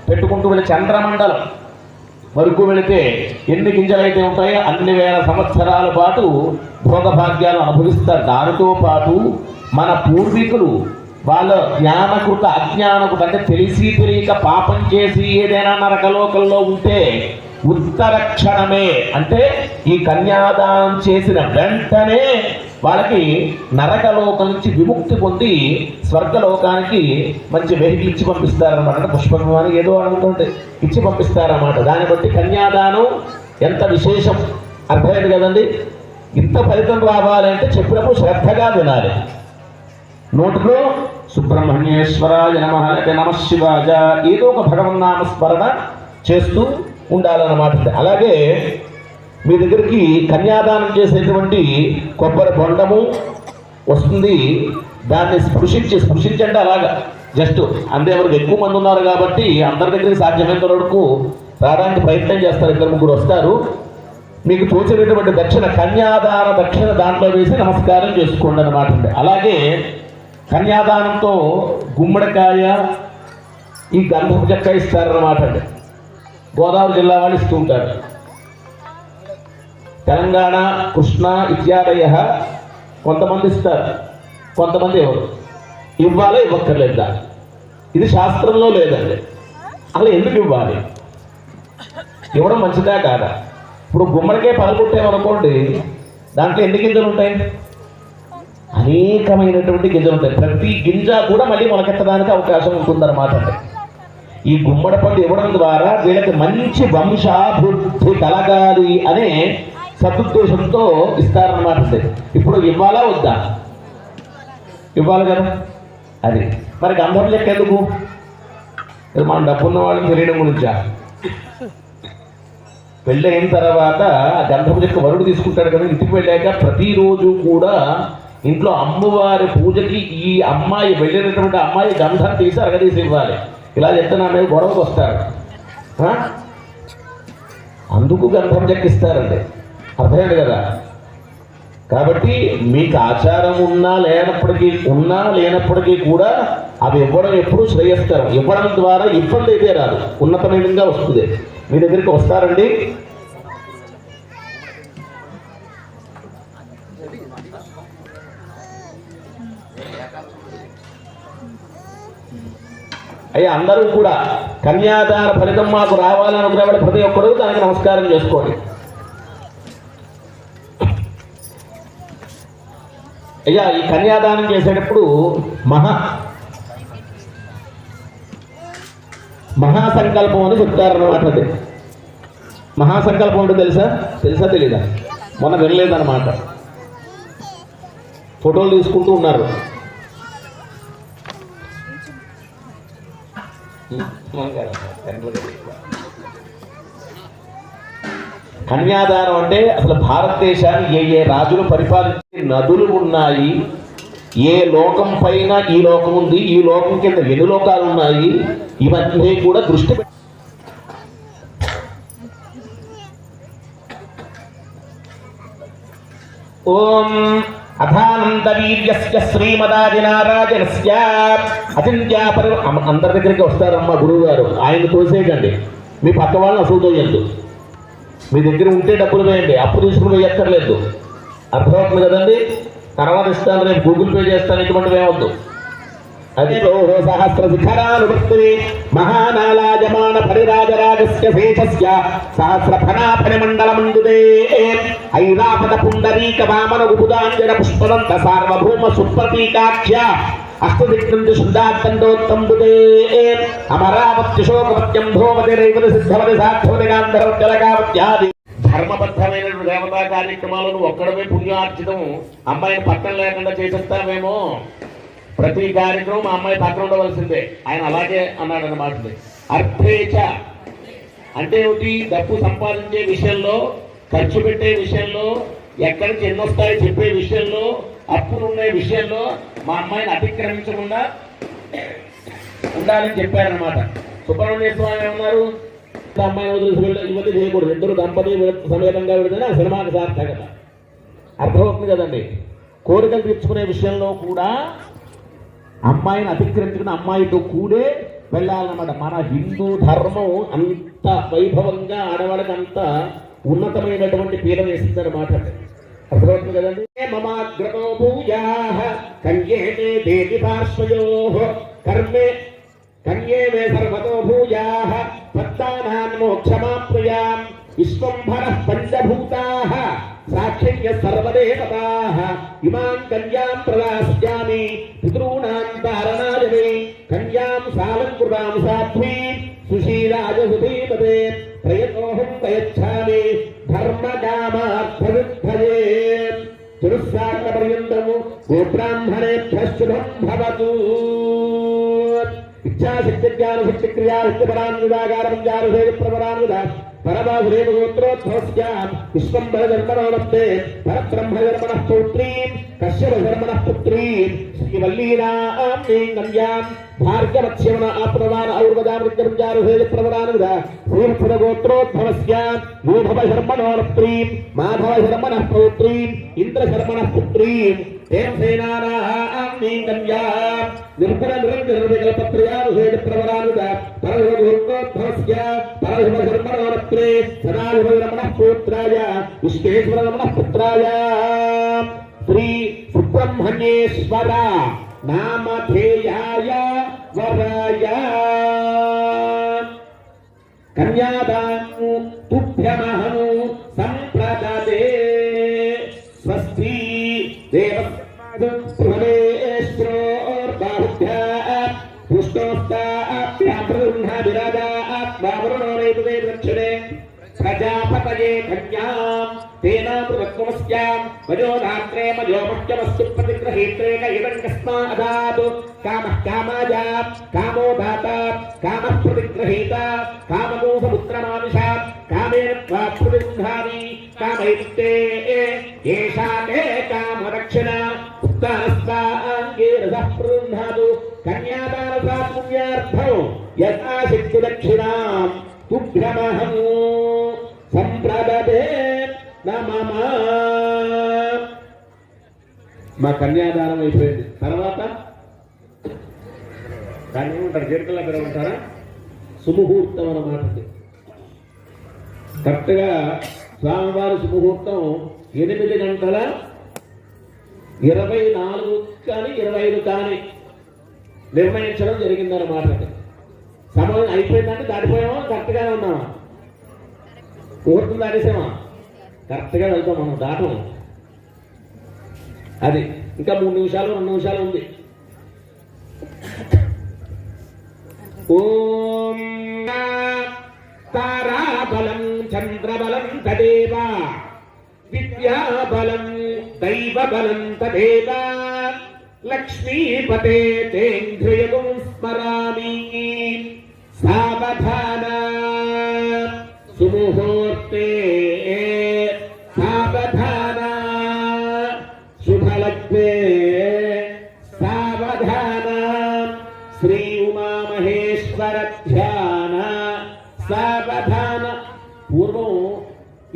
Speaker 1: పెట్టుకుంటూ వెళ్ళి చంద్రమండలం వరకు వెళితే ఎన్ని గింజలైతే ఉంటాయో అన్ని వేల సంవత్సరాల పాటు భోగభాగ్యాలు అనుభవిస్తారు. దానితో పాటు మన పూర్వీకులు వాళ్ళ జ్ఞానకృత అజ్ఞానకృత అంటే తెలిసి తెలియక పాపం చేసి ఏదైనా నరకలోకంలో ఉంటే ఉత్తర క్షణమే అంటే ఈ కన్యాదానం చేసిన వెంటనే వాళ్ళకి నరకలోకం నుంచి విముక్తి పొంది స్వర్గలోకానికి మంచి వెహికల్ ఇచ్చి పంపిస్తారన్నమాట. అంటే పుష్పకమాని ఏదో అనుకుంటే ఇచ్చి పంపిస్తారన్నమాట. దాన్ని బట్టి కన్యాదానం ఎంత విశేషం అర్థమైంది కదండి. ఇంత ఫలితం రావాలంటే చెప్పినప్పుడు శ్రద్ధగా వినాలి. నోటిలో సుబ్రహ్మణ్యేశ్వరాయ నమః లేక నమః శివాయ ఏదో ఒక భగవన్నామ స్మరణ చేస్తూ ఉండాలన్నమాట. అలాగే మీ దగ్గరికి కన్యాదానం చేసేటువంటి కొబ్బరి బొండము వస్తుంది, దాన్ని స్పృశించండి. అలాగా జస్ట్ అంతేవరకు ఎక్కువ మంది ఉన్నారు కాబట్టి అందరి దగ్గరికి సాధ్యమైనంత వరకు రావడానికి ప్రయత్నం చేస్తారు. 2-3 వస్తారు. మీకు తోచినటువంటి దక్షిణ కన్యాదాన దక్షిణ దాంట్లో వేసి నమస్కారం చేసుకోండి అన్నమాట. అలాగే కన్యాదానంతో గుమ్మడికాయ, ఈ గంధపు చెక్క ఇస్తారన్నమాట. గోదావరి జిల్లా వాళ్ళు ఇస్తూ ఉంటారు. తెలంగాణ, కృష్ణ ఇత్యాదయ కొంతమంది ఇస్తారు, కొంతమంది ఎవరు ఇవ్వాలో ఇవ్వక్కర్లేదా, ఇది శాస్త్రంలో లేదండి. అలా ఎందుకు ఇవ్వాలి, ఇవ్వడం మంచిదా కాదా? ఇప్పుడు గుమ్మడికాయ పగలగొట్టామనుకోండి, దాంట్లో ఎన్ని గింజలు ఉంటాయి? అనేకమైనటువంటి గింజలు ఉంటాయి. ప్రతి గింజ కూడా మళ్ళీ మొలకెత్తడానికి అవకాశం ఉంటుందన్నమాట. ఈ గుమ్మడి పండు ఇవ్వడం ద్వారా వీళ్ళకి మంచి వంశాభివృద్ధి కలగాలి అనే సదుద్దేశంతో ఇస్తారన్నమాట. ఇప్పుడు ఇవ్వాలా వద్దా? ఇవ్వాలి కదా. అది మరి గంధం లెక్క ఎందుకు? మనం డబ్బున్న వాళ్ళని తెలియడం గురించా? పెళ్ళి అయిన తర్వాత గంధం లెక్క వరుడు తీసుకుంటాడు కదా, ఇంటికి వెళ్ళాక ప్రతిరోజు కూడా ఇంట్లో అమ్మవారి పూజకి ఈ అమ్మాయి వెళ్ళినటువంటి అమ్మాయి గంధం తీసి అరగదీసి ఇవ్వాలి. ఇలా చెప్తే నా మీద గొడవకు వస్తారు. అందుకు గంధం చెక్కిస్తారండి, అర్థమైంది కదా. కాబట్టి మీకు ఆచారం ఉన్నా లేనప్పటికీ కూడా అవి ఇవ్వడం ఎప్పుడూ శ్రేయస్కరం. ఇవ్వడం ద్వారా ఇబ్బంది అయితే రాదు, ఉన్నతమైనగా వస్తుంది. మీ దగ్గరికి వస్తారండి. అయ్యా అందరూ కూడా కన్యాదాన ఫలితం మాకు రావాలనుకునేవాడు ప్రతి ఒక్కరూ దానికి నమస్కారం చేసుకోండి. అయ్యా ఈ కన్యాదానం చేసేటప్పుడు మహాసంకల్పం అని చెప్తారన్నమాట. అది మహాసంకల్పం అంటే తెలుసా తెలీదా? మొన్న వినలేదన్నమాట. ఫోటోలు తీసుకుంటూ ఉన్నారు. కన్యాదానం అంటే అసలు భారతదేశాన్ని ఏ రాజులు పరిపాలించే నదులు ఉన్నాయి, ఏ లోకం పైన ఈ లోకం ఉంది, ఈ లోకం కింద ఎన్ని లోకాలు ఉన్నాయి, ఇవన్నీ కూడా దృష్టి పెట్టి ఓం అథానంద వీర్యస్య శ్రీమదాదినారాజనస్య అచింత్యాపరి అందరి దగ్గరికి వస్తారమ్మ గురువు గారు, ఆయన తోసేయకండి. మీ పక్క వాళ్ళని అసలు తోయద్దు. మీ దగ్గర ఉంటే డబ్బులు వేయండి, అప్పు తీసుకుని వేయక్కర్లేదు. అర్థమవుతుంది కదండి. తర్వాత ఇస్తాను, రేపు గూగుల్ పే చేస్తాను, ఇటువంటివి ఏమవద్దు. అది సహస్ర శిఖరానుభక్తి మహానాలాజమాన పరిరాజరాజస్య శేషస్య సహస్ర ఫణాఫణి మండలమండుదే ఐరాపద పుండరీక వామన గుబుదాంజన పుష్పదంత సార్వభౌమ సుప్రతీకాఖ్య అష్టదిక్నందు శుద్ధాత్తండోత్తంబుదే అమరావత్య శోకవత్యం ధోమతి రైవతి సిద్ధవతి సాక్షవతి గాంధర్వత్యలగావత్యాది ధర్మబద్ధమైన దేవతా కార్యక్రమాలను ఒక్కడమే పుణ్యార్జితం అమ్మాయిని పట్టం లేకుండా చేసేస్తామేమో. ప్రతి కార్యక్రమం మా అమ్మాయి పక్కన ఉండవలసిందే. ఆయన అలాగే అన్నాడు అన్నమాట. అర్థేచ అంటే ఏమిటి? డబ్బు సంపాదించే విషయంలో, ఖర్చు పెట్టే విషయంలో, ఎక్కడి నుంచి ఎన్నొస్తాయో చెప్పే విషయంలో, అప్పులు ఉండే విషయంలో మా అమ్మాయిని అతిక్రమించకుండా ఉండాలని చెప్పారనమాట. సుబ్రహ్మణ్య స్వామి ఏమన్నారు? అమ్మాయిని వదిలి ఇవన్నీ చేయకూడదు, ఇద్దరు దంపతి సమేతంగా విడితేనే ఆ సినిమాకి సార్థకత. అర్థమవుతుంది కదండి. కోరికలు తీర్చుకునే విషయంలో కూడా అమ్మాయిని అతిక్రమించుకుని అమ్మాయితో కూడే వెళ్ళాలన్నమాట. మన హిందూ ధర్మం అంత వైభవంగా ఆడవాళ్ళకి అంత ఉన్నతమైనటువంటి పీడ వేసిందన్నమాట. అర్థమవుతుంది కదండి. మమాగ్రతో పూజా కన్యే దేవి పార్శ్వయోః కర్మే కన్యే మే సర్వతో భూజా పత్తానాన్ మోక్షమాప్నుయాం విశ్వంభరః పంచభూతాః సాక్షిణ్య సర్వదేవతాః ఇమాం కన్యాం ప్రదాస్యామి పితॄణాం తారణాయ కన్యాం సాలంకృతాం సాధ్వీం సుశీలాజసుధీమతే ప్రయతోహం ప్రయచ్ఛామి ధర్మకామార్థవిద్ధయే చతుస్సాగర పర్యంతము గోబ్రాహ్మణేభ్యశ్చుభం భవతు. ఇచ్ఛాశక్తి జ్ఞానశక్తి క్రియాశక్తిపరాన్విదాగారమంజారుషేయ ప్రవరాన్విద పరమాసురేణ గోత్రోద్భవస్యాం విశ్వంభరధర్మణోనస్తే పరబ్రహ్మధర్మణః పౌత్రీం కశ్యపధర్మణః పుత్రీం శ్రీవల్లీనాం కన్యాం భార్గవత్స్యమన ఆప్రదాన ఔర్వదామృత్యమంజారుషేయ ప్రవరాన్విద శ్రీవత్సర గోత్రోద్భవస్యాం యూభవశర్మణోనప్త్రీం మాధవశర్మణః పౌత్రీం ఇంద్రశర్మణః పుత్రీం తేన సేనానాం కన్యాం నిర్భర నిరంజనవికల్పత్రయానుషేయ ప్రవరాన్విద పరశుభగోత్రోద్భవస్యాం పరశుభశర్మణోనప్త్రే సదాశుభరమణః పుత్రాయ విశ్వేశ్వరరమణః పుత్రాయ శ్రీ సుబ్రహ్మణ్యేశ్వర నామధేయాయ వరాయ కన్యాదాను తుభ్యమహం సంప్రదదే స్వస్తి దేవస్రోర్బాహుభ్యా పుష్టోస్తాబ్రహ్మవిరాజాత్మావరుణోరేతుదే దక్షిణే ప్రజాపతయే కన్యాం తేనామృతత్వమస్యాం వజోధాత్రే మజోమత్యమస్తు ప్రతిగ్రహీత్రేక ఇదం కస్మాదాతు కామః కామాయ కామో దాత కామః ప్రతిగ్రహీత కామమోహపుత్రమానుషా కామేన త్వా ప్రతిగ్రహామి కామైతే ఏషా మే కామరక్షణ ఉత్తరస్వాంగే రసః ప్రతిగ్రహాతు కన్యాదానసా పుణ్యార్థం యథాశక్తి దక్షిణాం తుభ్యమహం సంప్రదదే నమః. మా కన్యాదానం అయిపోయింది. తర్వాత దాన్ని ఏమంటారు? జీవితంలో మీరు ఉంటారా? సుముహూర్తం అన్నమాట. కరెక్ట్గా స్వామివారి సుముహూర్తం 8:24 కానీ 25 కానీ నిర్ణయించడం జరిగిందన్నమాట. సమయం అయిపోయిందంటే దాటిపోయామా? కరెక్ట్గానే ఉన్నామా? ముహూర్తం దాటేసామా? కరెక్ట్గా వెళ్తాం మనం, దాటం. అది ఇంకా 3 నిమిషాలు 2 నిమిషాలు ఉంది. ఓం తారాబలం చంద్రబలం తదేవ విద్యాబలం దైవబలం తదేవ లక్ష్మీపతే తేంద్రియగం స్మరామి సావధాన సుముహూర్తే సావధాన శుభలగ్నే సావధాన శ్రీ ఉమామహేశ్వర ధ్యాన సావధాన. పూర్వం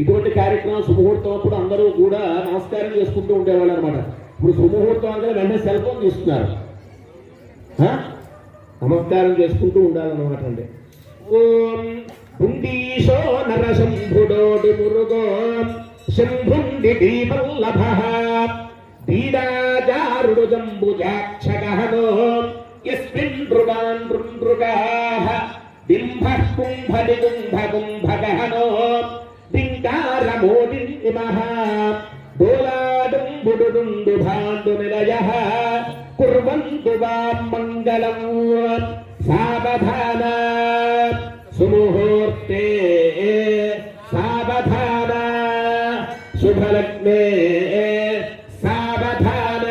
Speaker 1: ఇటువంటి కార్యక్రమం శుభముహూర్తం అప్పుడు అందరూ కూడా నమస్కారం చేసుకుంటూ ఉండేవాళ్ళు అనమాట. ఇప్పుడు శుభముహూర్తం అంటే వెంటనే సెల్ ఫోన్ తీసుకున్నారు, నమస్కారం చేసుకుంటూ ఉండాలన్నమాట అండి. ఓం పుండీశో నరశంభుడోడి మురుగో శంభుండి దీపల్లభ దీడాజారుడు జంబుజాక్షగహనో యస్మిన్ నృగాన్ నృగాః డింభః కుంభది కుంభకుంభగహనో డింకారమోదిమః దోలాడుంబుడుండు భాండు నిలయః కుర్వంతు వాం మంగళం సావధాన సుముహూర్తే సావధాన శుభలగ్నే సావధాన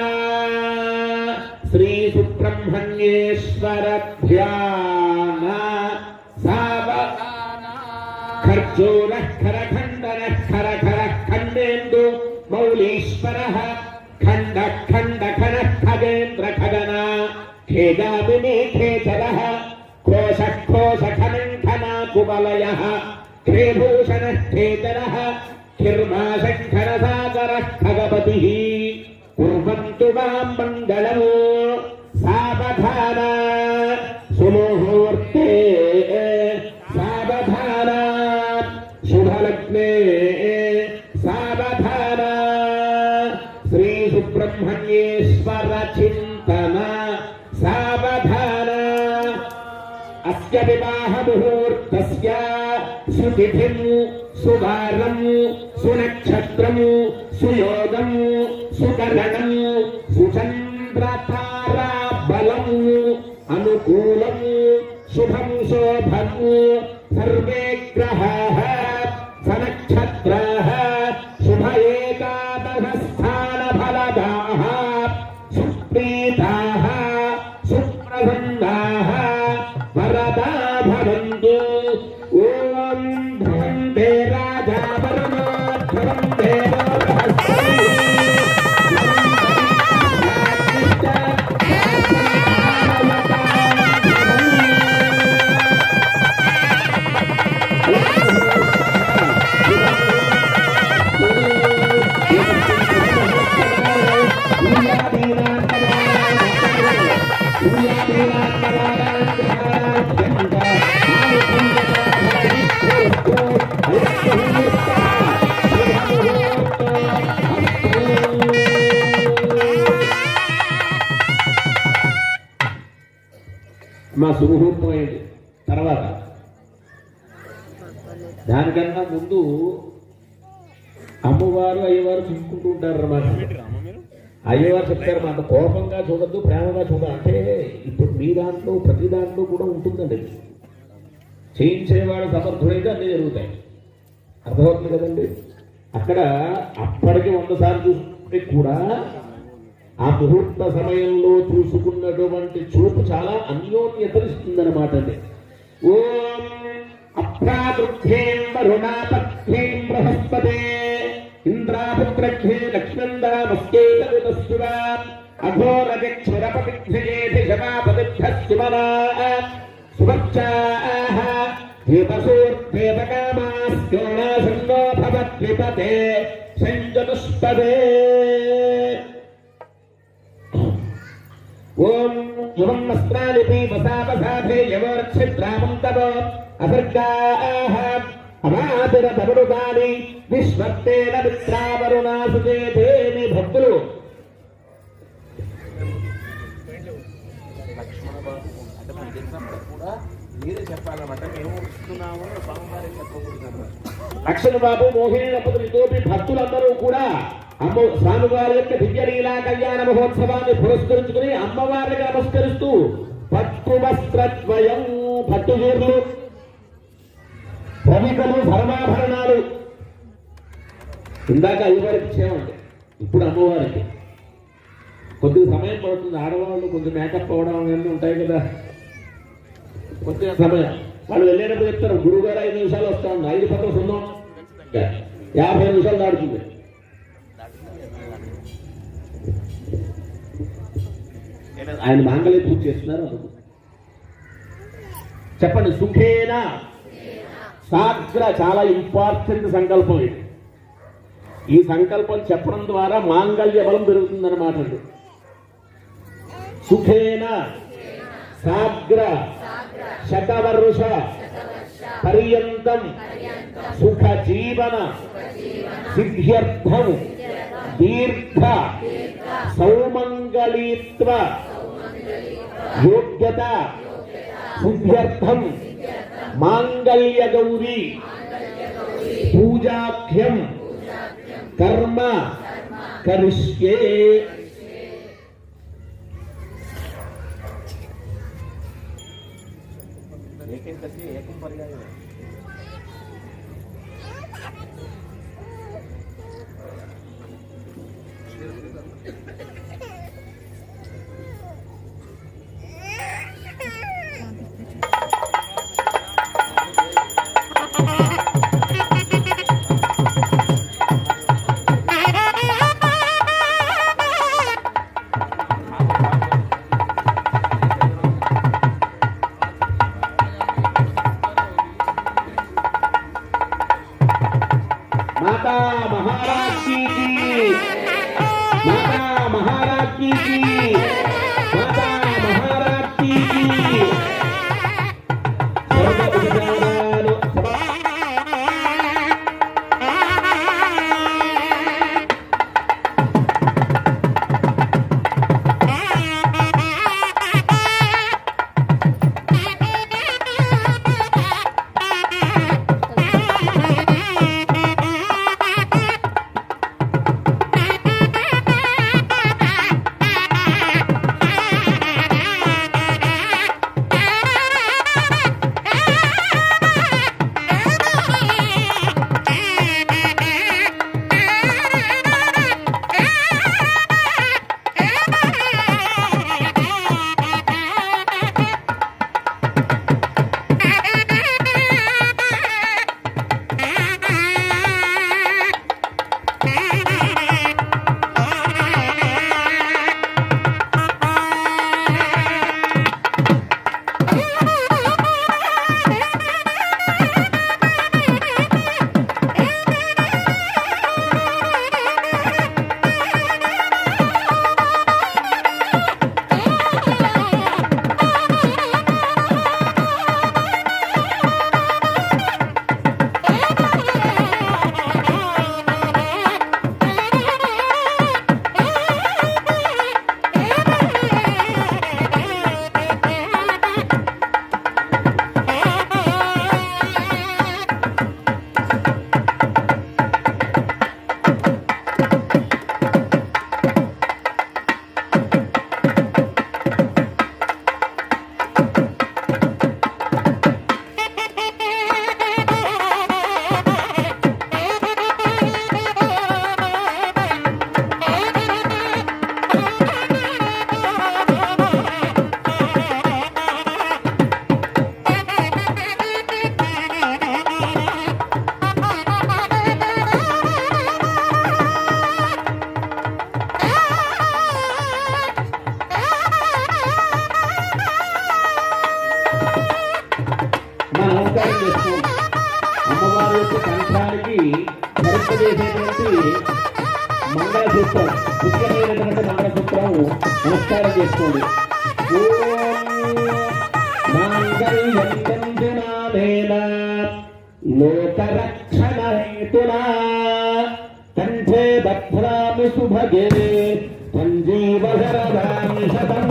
Speaker 1: శ్రీ సుబ్రహ్మణ్యేశ్వర ధ్యాన సావధాన ఖర్జూర ఖరఖండన ఖర ఖర ఖండేందు మౌలీశ్వరః ఖండ ఖండ ఖన ఖగేంద్ర ఖగన ఖేగామిని ఖేచరః కోశ కోశ ఖనం ఖనా కువలయః ఖేభూషణ ఖేతరః కిర్మా శంఖర సాగరః ఖగపతిః కుర్వంతు వాం మంగళం సావధాన సుముహూర్తే సావధాన శుభలగ్నే సావధాన శ్రీ సుబ్రహ్మణ్యేశ్వర చింతన సావధాన అస్య వివాహ ముహూర్తస్య సుతిథిం సువారం సునక్షత్రం సుయోగం సుకరణం సుచంద్రతారా బలం అనుకూలం శుభం శోభం సర్వే గ్రహాః సనక్షత్రాః శుభ ఏకాదశ స్థాన ఫలదాః సుప్రీతాః సుప్రసన్నాః వరదా భవంతు. ఓం ధ్రువంతే రాజా వరుణో ధ్రువంతే మా శుభముహూర్తం అయింది. తర్వాత దానికన్నా ముందు అమ్మవారు అయ్యవారు చూసుకుంటూ ఉంటారు అన్నమాట. అయ్యవారు చెప్తారు మాట, కోపంగా చూడద్దు, ప్రేమగా చూడాలి. అంటే ఇప్పుడు మీ దాంట్లో ప్రతి దాంట్లో కూడా ఉంటుందండి. చేయించేవాడు సమర్థుడైతే అన్నీ జరుగుతాయి. అర్థమవుతుంది కదండి. అక్కడ అప్పటికి 100 సార్లు చూసుకుంటే కూడా ఆ ముహూర్త సమయంలో చూసుకున్నటువంటి చూపు చాలా అన్యోన్యతనిస్తుందన్నమాట అండి. ఓం అప్రాదృభ్యేం వరుణాపథ్యేం బృహస్పతే ఇంద్రాపుత్రఘ్యే లక్ష్మీందామస్కేతవితస్సువ అఘోరజక్షరపతిఘ్యేతి శమాపతిభ్యస్సుమనా సువర్చాః దేవసూర్దేవకామాస్యోనాసన్నో భవద్విపతే సంజనుష్పదే. ఓం యువం వస్త్రాలిపి వసావసాధే యవోర్ఛిద్రామం తవ అసర్గాః అమాతిరతమరుగాని విశ్వత్తేన మిత్రావరుణాసుచేతేని. భక్తులు లక్ష్మణ బాబు మోహిని దంపతులతోటి భక్తులందరూ కూడా అమ్మ స్వామివారి యొక్క దివ్యలీలా కళ్యాణ మహోత్సవాన్ని పురస్కరించుకుని అమ్మవారికి నమస్కరిస్తూ పట్టు వస్త్రద్వయం, పట్టు చీరలు, ప్రమికలు, ధర్మాభరణాలు ఇందాక అయ్యవారికి ఇచ్చామండి. ఇప్పుడు అమ్మవారికి కొద్దిగా సమయం పడుతుంది. ఆడవాళ్ళు కొంచెం మేకప్ అవ్వడం అన్నీ ఉంటాయి కదా, కొద్దిగా సమయం. వాళ్ళు వెళ్ళేటప్పుడు చెప్తారు, గురువుగారు 5 నిమిషాలు వస్తాను, 5 పక్కన ఉందాం, 50 నిమిషాలు దాడుతుంది. ఆయన మాంగళ్య పూజ చేస్తున్నారు. చెప్పండి. సుఖేనా సాగ్ర చాలా ఇంపార్టెంట్ సంకల్పం ఇది. ఈ సంకల్పం చెప్పడం ద్వారా మాంగళ్య బలం పెరుగుతుందన్నమాట. సుఖేన సాగ్ర శతవర్ష పర్యంతం సుఖ జీవన సిద్ధ్యర్థం దీర్ఘ సౌమంగళీత్వ యోగ్యత సిద్ధ్యర్థం మాంగళ్య గౌరీ పూజాఖ్యం కర్మ కరిష్యే. माता महाराज की माता महाराज की माता महाराज की అమ్మవారి యొక్క కంఠానికి ధరింపజేసేటువంటి మంగళసూత్రం, ముఖ్యమైనటువంటి మంగళసూత్రం నమస్కారం చేసుకోండి. లోకరక్షణ హేతునా కంఠే బధ్నామి సుభగే సంజీవ శరదామి శతం.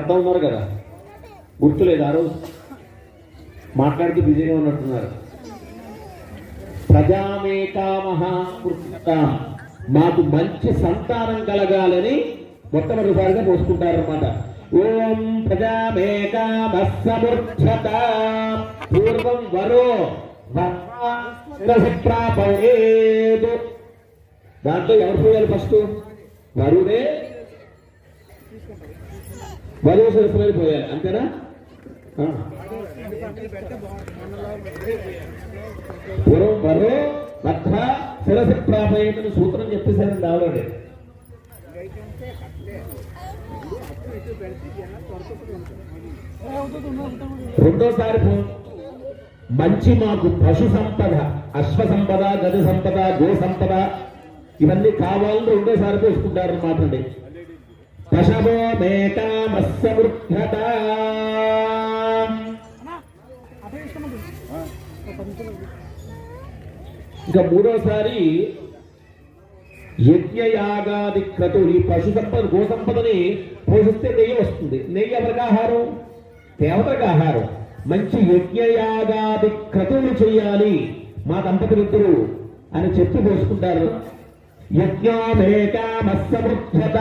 Speaker 1: అంతా ఉన్నారు కదా, గుర్తులేదు ఆ రోజు మాట్లాడుతూ బిజీగా ఉన్నట్టున్నారు. ప్రజామేకామహ కృత్తాం, మాకు మంచి సంతానం కలగాలని మొట్టమొదటిసారిగా పోసుకుంటారన్నమాట. ఓం ప్రజామేకామస్సమృద్ధత పూర్వం వరో ప్రాపయేత్. దాంట్లో ఎవరు పోయాలి? ఫస్ట్ వరుడే వరువు సరస్సులో పోయాలి, అంతేనా? పూర్వం వరో వద్ధ శిరసి ప్రాపయేత్ సూత్రం చెప్పేశారండి ఆవిడే. రెండోసారి మంచి మాకు పశు సంపద, అశ్వ సంపద, గజ సంపద, గో సంపద ఇవన్నీ కావాలని రెండోసారి పోసుకుంటారు అన్నమాట అండి. పశవో మేకామస్సమృద్ధత. ఇంకా మూడోసారి యజ్ఞయాగాది క్రతువు, ఈ పశు సంపద గో సంపదని పోషిస్తే నెయ్యి వస్తుంది. నెయ్యి ఎవరికి ఆహారం? దేవతలకు ఆహారం. మంచి యజ్ఞయాగాది క్రతువులు చేయాలి మా దంపతులిద్దరూ అని చెప్పి పోసుకుంటారు. యజ్ఞామేకామస్సమృద్ధత.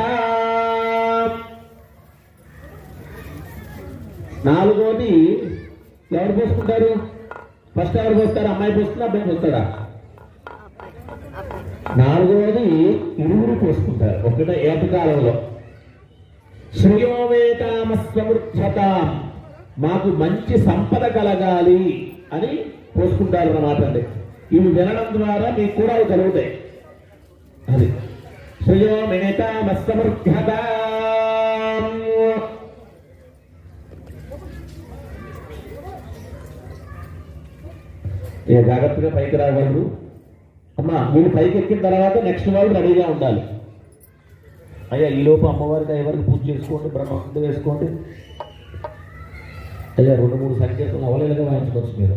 Speaker 1: నాలుగోది ఎవరు పోసుకుంటారు? ఫస్ట్ ఎవరు పోస్తారు? అమ్మాయి పోస్తుందా, అబ్బాయి పోస్తాడా? నాలుగవది ఇరువురు పోసుకుంటారు ఒకటే ఏకకాలంలో. శ్రేయోవేతామస్వమృద్ధత, మాకు మంచి సంపద కలగాలి అని పోసుకుంటారు అన్నమాట అండి. ఇవి వినడం ద్వారా మీకు కూడా అవి కలుగుతాయి. అది శ్రేయోమేతామస్వమృద్ధత. జాగ్రత్తగా పైకి రాగలరు. అమ్మా మీరు పైకి ఎక్కిన తర్వాత నెక్స్ట్ వాళ్ళు రెడీగా ఉండాలి. అయ్యా ఈలోపు అమ్మవారికి అయ్యవారికి పూజ చేసుకోండి, బ్రహ్మకుండ వేసుకోండి. అయ్యా 2-3 సంకేతాలు అవలేలుగా వాయించుకోవచ్చు మీరు.